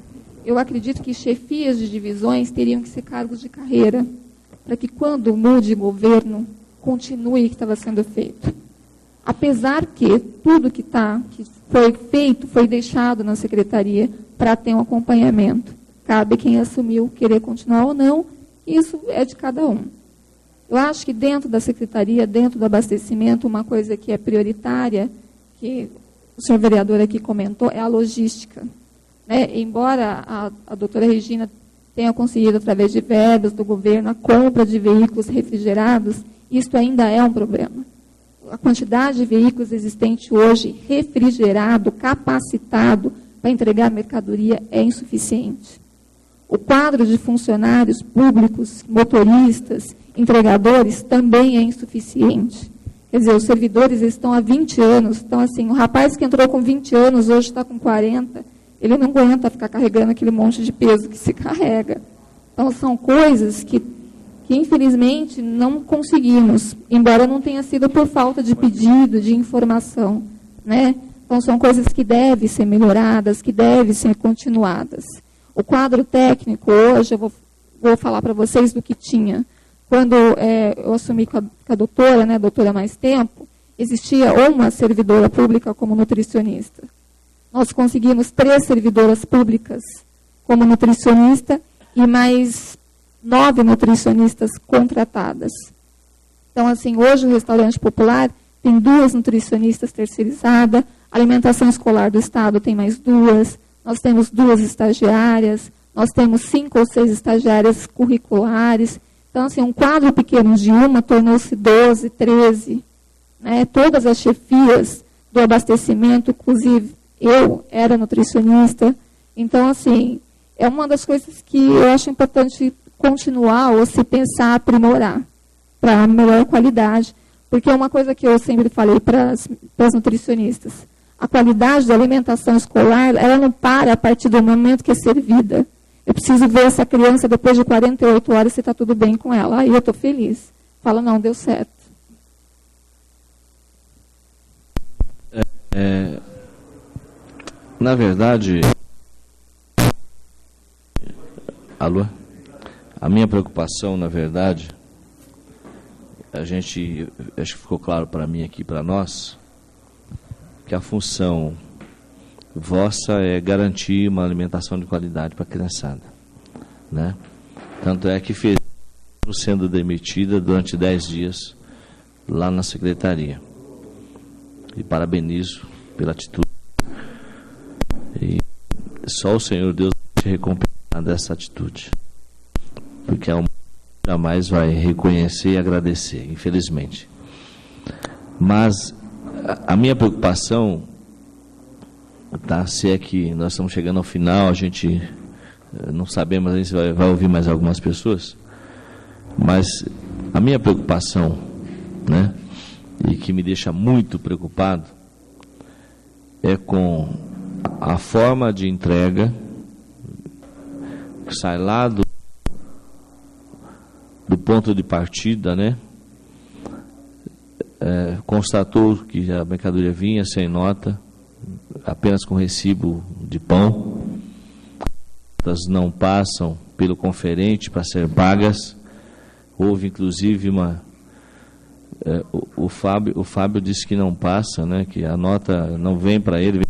eu acredito que chefias de divisões teriam que ser cargos de carreira, para que quando mude governo, continue o que estava sendo feito. Apesar que tudo que foi feito, foi deixado na secretaria para ter um acompanhamento. Cabe quem assumiu querer continuar ou não, isso é de cada um. Eu acho que dentro da secretaria, dentro do abastecimento, uma coisa que é prioritária, que o senhor vereador aqui comentou, é a logística. Embora a doutora Regina tenha conseguido, através de verbas do governo, a compra de veículos refrigerados, isto ainda é um problema. A quantidade de veículos existente hoje, refrigerado, capacitado para entregar mercadoria, é insuficiente. O quadro de funcionários públicos, motoristas, entregadores, também é insuficiente. Quer dizer, os servidores estão há 20 anos, então assim, o rapaz que entrou com 20 anos, hoje está com 40, ele não aguenta ficar carregando aquele monte de peso que se carrega. Então, são coisas que infelizmente, não conseguimos, embora não tenha sido por falta de pedido, de informação, né? Então, são coisas que devem ser melhoradas, que devem ser continuadas. O quadro técnico, hoje, eu vou falar para vocês do que tinha. Quando eu assumi com a doutora, né, doutora há mais tempo, existia uma servidora pública como nutricionista. Nós conseguimos 3 servidoras públicas como nutricionista e mais 9 nutricionistas contratadas. Então, assim, hoje o restaurante popular tem 2 nutricionistas terceirizadas, a alimentação escolar do Estado tem mais 2, nós temos 2 estagiárias, nós temos 5 ou 6 estagiárias curriculares. Então, assim, um quadro pequeno de uma tornou-se 12, 13. Né? Todas as chefias do abastecimento, inclusive eu era nutricionista. Então, assim, é uma das coisas que eu acho importante continuar ou se pensar aprimorar para melhor qualidade, Porque é uma coisa que eu sempre falei para as nutricionistas. A qualidade da alimentação escolar, ela não para a partir do momento que é servida. Eu preciso ver essa criança depois de 48 horas se está tudo bem com ela. Aí eu estou feliz. Fala, não, deu certo. Na verdade, alô? A minha preocupação, na verdade, acho que ficou claro para mim aqui, para nós, que a função vossa é garantir uma alimentação de qualidade para a criançada, né? Tanto é que fez sendo demitida durante 10 dias lá na secretaria. E parabenizo pela atitude. E só o Senhor Deus vai te recompensar dessa atitude. Porque a humanidade jamais vai reconhecer e agradecer, infelizmente. Mas a minha preocupação, tá, se é que nós estamos chegando ao final, a gente não sabemos, a gente vai ouvir mais algumas pessoas, mas a minha preocupação, né, e que me deixa muito preocupado, é com a forma de entrega que sai lá do ponto de partida, né? Constatou que a mercadoria vinha sem nota, apenas com recibo de pão. As não passam pelo conferente para ser pagas. Houve inclusive o Fábio disse que não passa, né? Que a nota não vem para ele.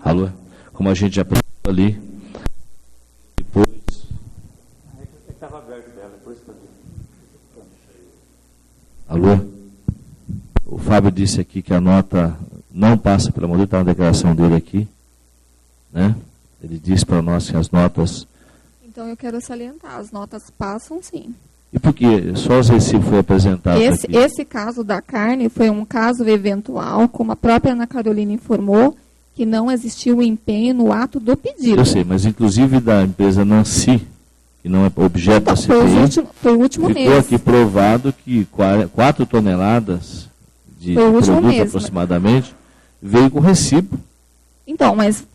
Alô? Como a gente já apresentou ali. Depois. Estava aberto dela, depois que Alô? O Fábio disse aqui que a nota não passa pela modelo, está na declaração dele aqui, né? Ele disse para nós que as notas... Então eu quero salientar, as notas passam sim. E por que só os recibos foram apresentados aqui? Esse caso da carne foi um caso eventual, como a própria Ana Carolina informou, que não existiu empenho no ato do pedido. Eu sei, mas inclusive da empresa Nancy, que não é objeto da CPI, foi o último ficou mês. aqui provado que 4 toneladas de produto mês, aproximadamente veio com recibo. Então, mas...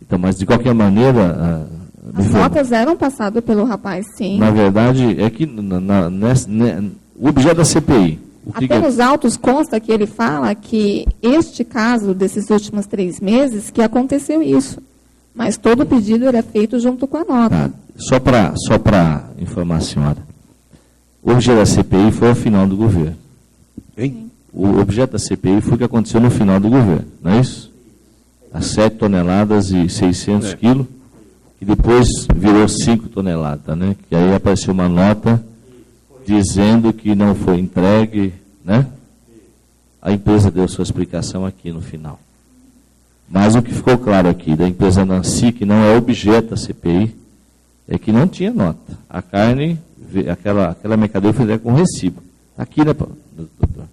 Então, mas de qualquer maneira... As notas eram passadas pelo rapaz, sim. Na verdade, é que o objeto da CPI... Até nos autos consta que ele fala que este caso, desses últimos 3 meses, que aconteceu isso. Mas todo o pedido era feito junto com a nota. Tá. Só para informar a senhora, o objeto da CPI foi ao final do governo. Hein? O objeto da CPI foi o que aconteceu no final do governo, não é isso? As 7 toneladas e 600 quilos, que depois virou 5 toneladas, né? Que aí apareceu uma nota dizendo que não foi entregue, né? A empresa deu sua explicação aqui no final. Mas o que ficou claro aqui da empresa Nancy, que não é objeto da CPI, é que não tinha nota. A carne, aquela mercadoria foi entregue com recibo. Aqui, né, doutor?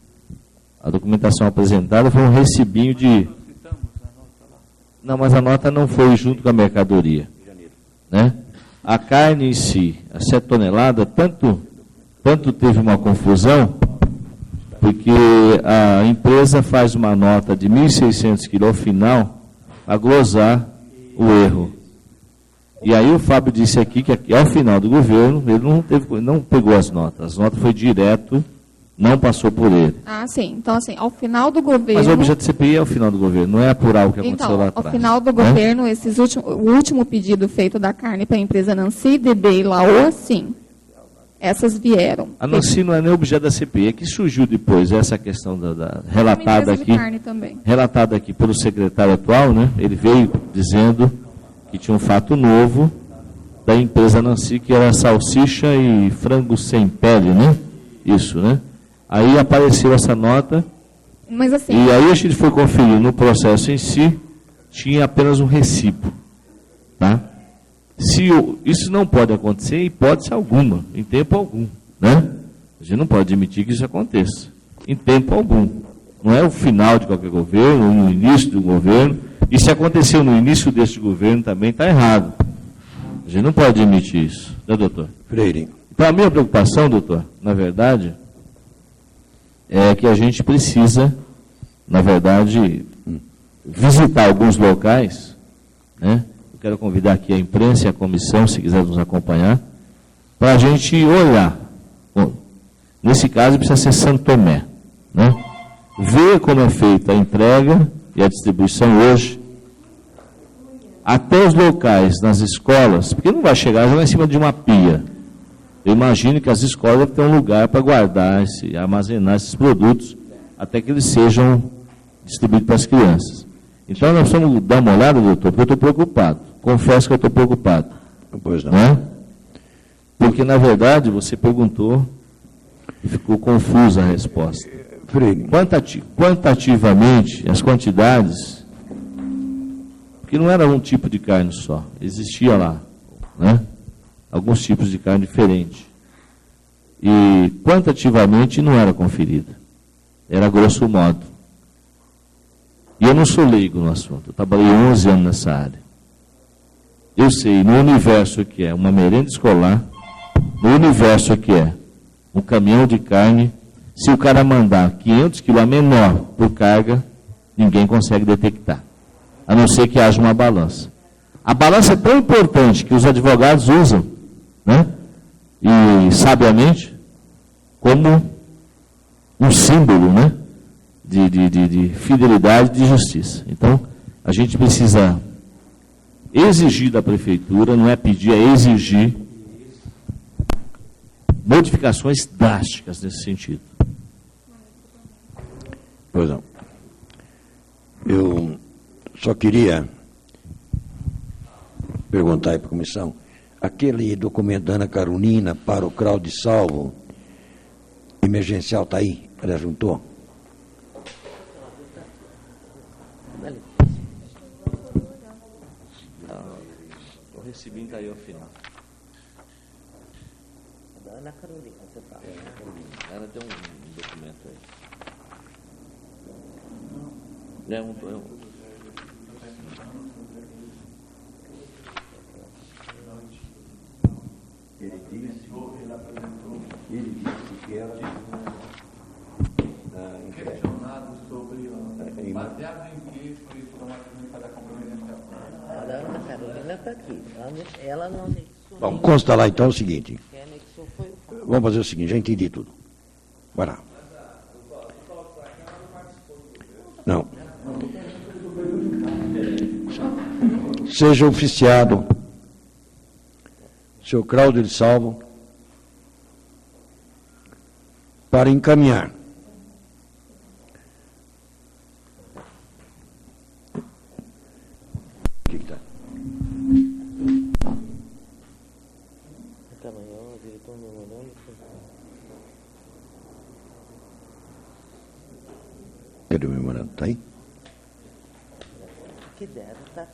A documentação apresentada foi um recibinho de... Não, mas a nota não foi junto com a mercadoria, né? A carne em si, as 7 toneladas, tanto teve uma confusão, porque a empresa faz uma nota de 1.600 quilos ao final, a glosar o erro. E aí o Fábio disse aqui que ao final do governo, ele não pegou as notas foi direto, não passou por ele. Ah, sim. Então, assim, ao final do governo... Mas o objeto do CPI é ao final do governo, não é apurar o que aconteceu lá atrás. Ao final do governo, o último pedido feito da carne para a empresa Nancy, DB e Laô, sim. Essas vieram. A Nancy não é nem objeto da CPI, é que surgiu depois essa questão relatada aqui. Relatada aqui pelo secretário atual, né? Ele veio dizendo que tinha um fato novo da empresa Nancy, que era salsicha e frango sem pele, né? Isso, né? Aí apareceu essa nota, mas assim, e aí a gente foi conferir no processo em si, tinha apenas um recibo, tá? Isso não pode acontecer em hipótese alguma, em tempo algum, né? A gente não pode admitir que isso aconteça, em tempo algum. Não é o final de qualquer governo, no início do governo. E se aconteceu no início deste governo também está errado. A gente não pode admitir isso, né, doutor? Freire. Então, a minha preocupação, doutor, na verdade, é que a gente precisa, na verdade, visitar alguns locais, né? Eu quero convidar aqui a imprensa e a comissão, se quiser nos acompanhar, para a gente olhar. Bom, nesse caso, precisa ser Santo Tomé, né? Ver como é feita a entrega e a distribuição hoje, até os locais, nas escolas, porque não vai chegar já lá em cima de uma pia. Eu imagino que as escolas devem ter um lugar para guardar, armazenar esses produtos, até que eles sejam distribuídos para as crianças. Então, nós precisamos dar uma olhada, doutor, porque eu estou preocupado. Confesso que eu estou preocupado. Pois não. Né? Porque, na verdade, você perguntou e ficou confusa a resposta. Freire. Quantitativamente, as quantidades, porque não era um tipo de carne só, existia lá, né? Alguns tipos de carne diferentes. E quantitativamente não era conferida. Era grosso modo. E eu não sou leigo no assunto. Eu trabalhei 11 anos nessa área. Eu sei, no universo que é uma merenda escolar, no universo que é um caminhão de carne, se o cara mandar 500 quilos a menor por carga, ninguém consegue detectar. A não ser que haja uma balança. A balança é tão importante que os advogados usam, né? E sabiamente, como um símbolo, né? De fidelidade e de justiça. Então, a gente precisa exigir da prefeitura, não é pedir, é exigir modificações drásticas nesse sentido. Pois não. Eu só queria perguntar aí para a comissão, aquele documento da Ana Carolina para o CRAU de salvo emergencial está aí? Ela juntou? O recibi está aí ao final. Da Ana Carolina, você fala. Ela tem um documento aí. É um Ele disse que ela Questionado sobre baseado em que foi tomado para a comprometimento. A da Ana Carolina está aqui. Ela não anexou. Bom, consta lá então o seguinte. Quem anexou foi o Vamos fazer o seguinte, já entendi tudo. Vai lá. Não. Seja oficiado, seu Cláudio de Salvo, para encaminhar o que está? Amanhã, o diretor memorando. Cadê o memorando? Está aí? Que deve estar aqui.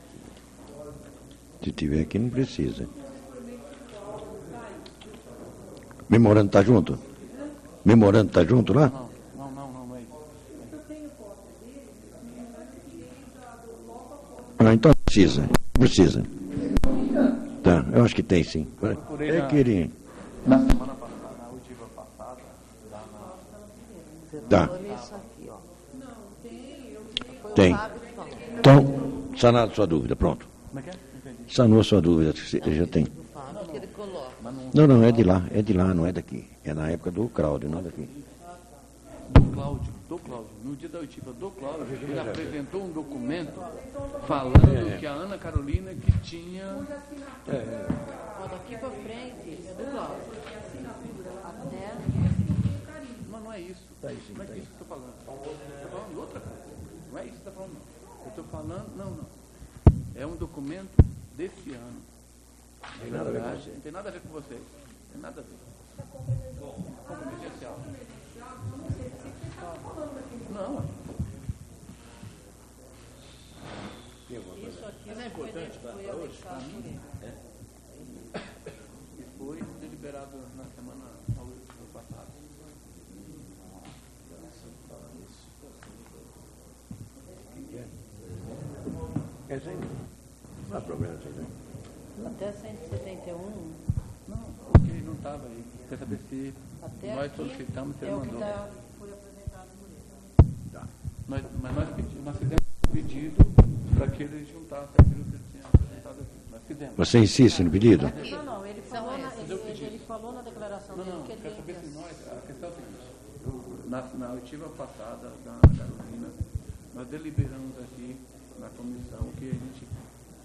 Se tiver aqui, não precisa. Memorando está junto? Memorando está junto lá? Não é isso. Ah, então precisa. Precisa. Tá, eu acho que tem sim. É que ele... Na semana passada, na última passada, lá na... Tá. Olha isso aqui, ó. Tem. Então, sanada sua dúvida, pronto. Como é que é? Entendi. Sanou sua dúvida, já tem. Do Fábio que ele coloca. Não, é de lá, não é daqui. É na época do Cláudio, não é daqui. Do Cláudio. No dia da oitiva do Cláudio, ele apresentou um documento falando que a Ana Carolina que tinha... Ó, daqui para frente, é do Cláudio. Até... Mas não é isso. Não é isso que eu estou falando. Estou falando de outra coisa. Não é isso que você está falando, não. Eu estou falando... Não. É um documento desse ano. Não tem nada a ver com vocês. Não tem nada a ver. Confidencial. Não. Mas é importante para hoje? Foi deliberado na semana passada. Essa aí não há problema, Até 171, Não, porque não estava aí. Quer saber se até nós aqui solicitamos, você é o que mandou. foi apresentado por ele. Mas nós fizemos um pedido para que ele juntasse aquilo que ele tinha apresentado aqui. Nós fizemos. Você insiste no pedido? Não, ele falou na declaração dele que Quer ele saber se nós, a questão é a seguinte, na oitiva passada da Carolina, nós deliberamos aqui na comissão que a gente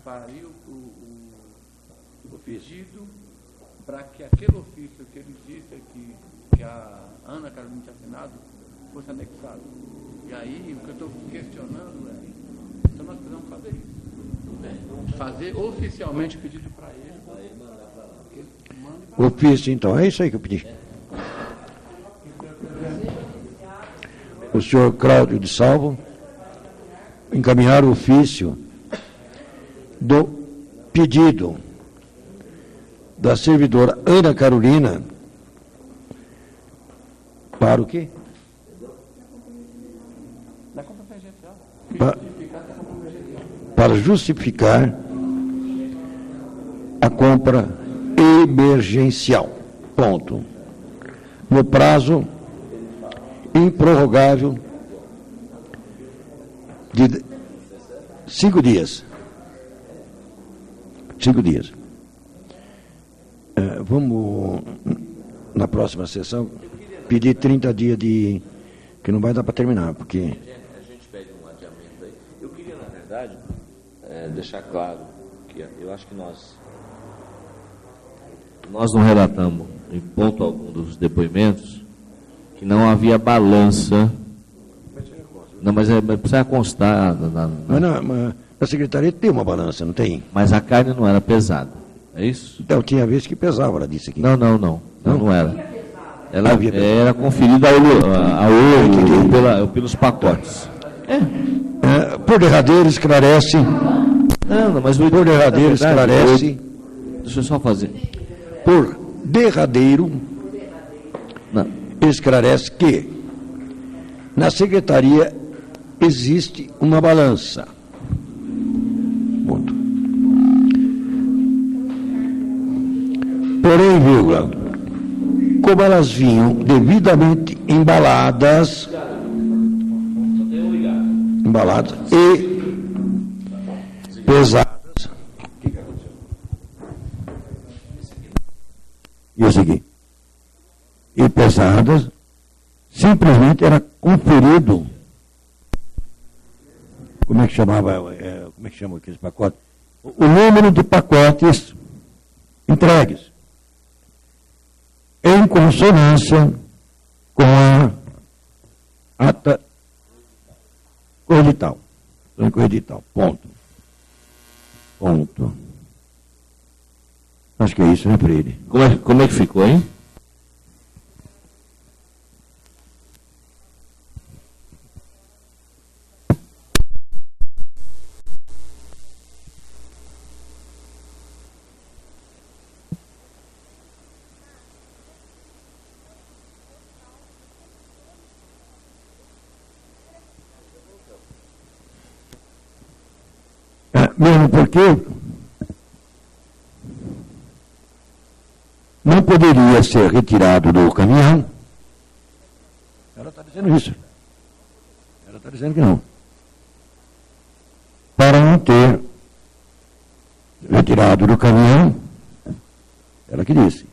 faria o pedido para que aquele ofício que ele disse aqui, que a Ana Carolina tinha assinado, fosse anexado. E aí, o que eu estou questionando é, então nós precisamos fazer isso. Fazer oficialmente o pedido para ele. Ofício, então, é isso aí que eu pedi. O senhor Cláudio de Salvo encaminhar o ofício do pedido da servidora Ana Carolina para o quê? Da compra emergencial. Para justificar a compra emergencial. Ponto. No prazo improrrogável de 5 dias. 5 dias. Vamos, na próxima sessão, pedir 30 dias de... que não vai dar para terminar, porque... A gente pede um adiamento aí. Eu queria, na verdade, deixar claro que eu acho que nós não relatamos, em ponto algum dos depoimentos, que não havia balança. Não, mas precisa constar. Mas na secretaria tem uma balança, não tem? Mas a carne não era pesada, é isso? Então, tinha vezes que pesava, ela disse aqui. Não era. Ela era conferida pelos pacotes. Por derradeiro esclarece. Por derradeiro esclarece. Deixa eu só fazer. Por derradeiro esclarece que na secretaria existe uma balança. Ponto. Porém, vírgula, como elas vinham devidamente embaladas e pesadas. E eu segui. E pesadas, simplesmente era conferido. Como é que chamava? Como é que chama aqueles pacotes? O número de pacotes entregues. Em consonância com a ata corredital. Corredital. Ponto. Acho que é isso, né, Freire? Como é que ficou, hein? Mesmo porque não poderia ser retirado do caminhão. Ela está dizendo isso. Ela está dizendo que não. Para não ter retirado do caminhão, ela que disse.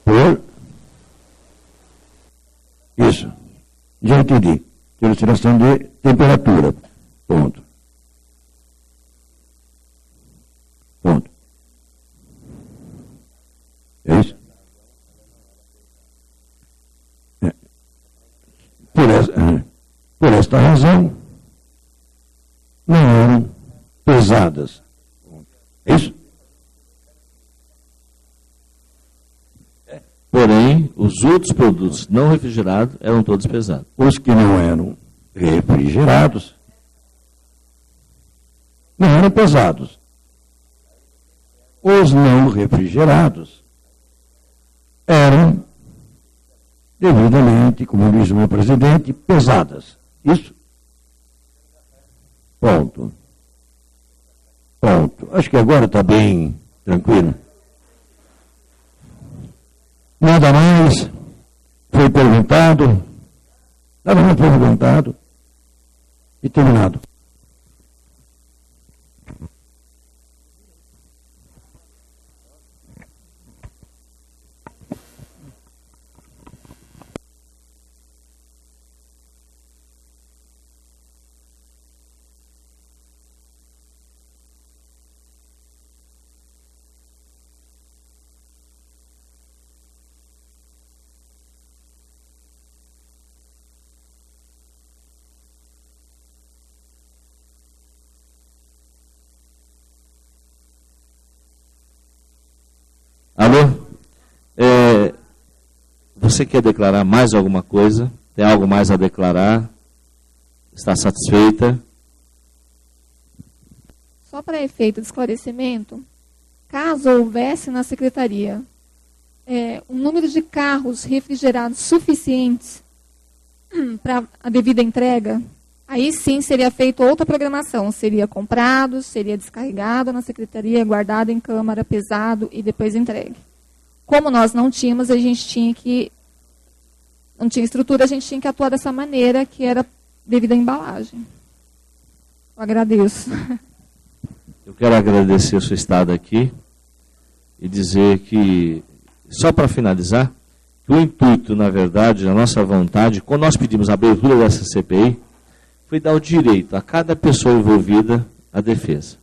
Por isso. Já entendi. Alteração de temperatura. Ponto. É isso? Por esta razão, não eram pesadas. É isso? Porém, os outros produtos não refrigerados eram todos pesados. Os que não eram refrigerados não eram pesados. Os não refrigerados eram devidamente, como diz o meu presidente, pesadas. Isso? Ponto. Pronto. Acho que agora está bem tranquilo. Nada mais foi perguntado. Nada mais foi perguntado. E terminado. Alô? Você quer declarar mais alguma coisa? Tem algo mais a declarar? Está satisfeita? Só para efeito de esclarecimento, caso houvesse na secretaria um número de carros refrigerados suficientes para a devida entrega, aí sim seria feita outra programação. Seria comprado, seria descarregado na secretaria, guardado em câmara, pesado e depois entregue. Como nós não tínhamos, a gente tinha que... Não tinha estrutura, a gente tinha que atuar dessa maneira, que era devido à embalagem. Eu agradeço. Eu quero agradecer o seu estado aqui e dizer que, só para finalizar, que o intuito, na verdade, a nossa vontade, quando nós pedimos a abertura dessa CPI, foi dar o direito a cada pessoa envolvida à defesa.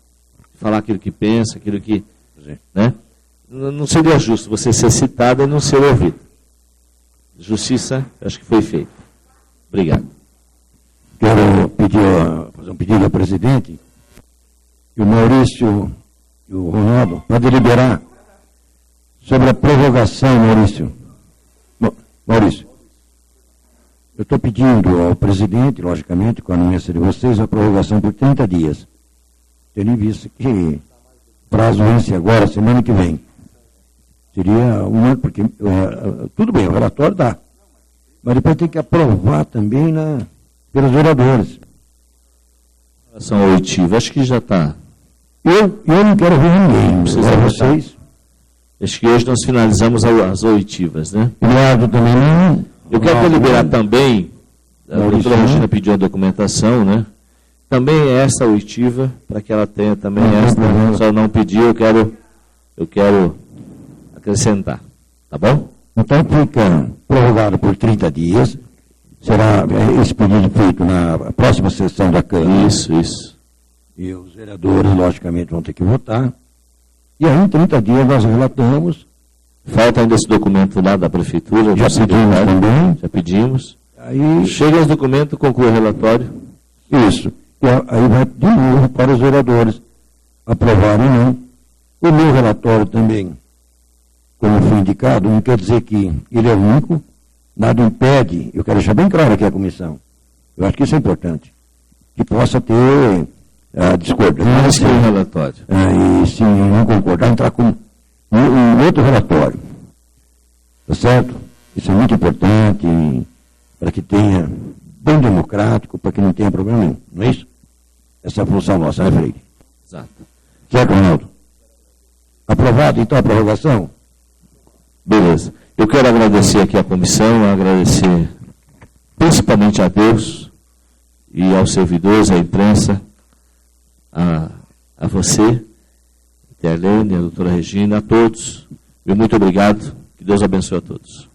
Falar aquilo que pensa, aquilo que... Né? Não seria justo você ser citado e não ser ouvido. Justiça, acho que foi feita. Obrigado. Quero fazer um pedido ao presidente que o Maurício e o Ronaldo para deliberar sobre a prorrogação, Maurício. Eu estou pedindo ao presidente, logicamente, com a anuência de vocês, a prorrogação por 30 dias. Tendo em vista que o prazo vence agora, semana que vem. Seria porque tudo bem, o relatório dá. Mas depois tem que aprovar também pelos vereadores. Relação à oitiva, acho que já está. Eu não quero ver ninguém, precisa vocês. Acho que hoje nós finalizamos as oitivas, né? Eduardo também não. Eu quero deliberar também, a doutora Regina pediu a documentação, né? Também essa oitiva, para que ela tenha também esta, só não pediu, eu quero acrescentar, tá bom? Então fica prorrogado por 30 dias, será esse pedido feito na próxima sessão da Câmara. Isso. E os vereadores, logicamente, vão ter que votar. E aí, em 30 dias, nós relatamos. Falta ainda esse documento lá da Prefeitura. Já pedimos também. Já pedimos. Aí, chega esse documento, conclui o relatório. Isso. E aí vai de novo para os vereadores aprovarem ou não. O meu relatório também, como foi indicado, não quer dizer que ele é único, nada impede, eu quero deixar bem claro aqui a comissão, eu acho que isso é importante, que possa ter a discordância. O relatório. E se não concordar, entrar com um outro relatório. Tá certo? Isso é muito importante para que tenha bem democrático, para que não tenha problema nenhum, não é isso? Essa é a função nossa, né, Freire? Exato. Certo, Ronaldo? Aprovado, então, a prorrogação? Beleza. Eu quero agradecer aqui a comissão, agradecer principalmente a Deus e aos servidores, à imprensa, a você, a Terlene, a doutora Regina, a todos. Meu muito obrigado. Que Deus abençoe a todos.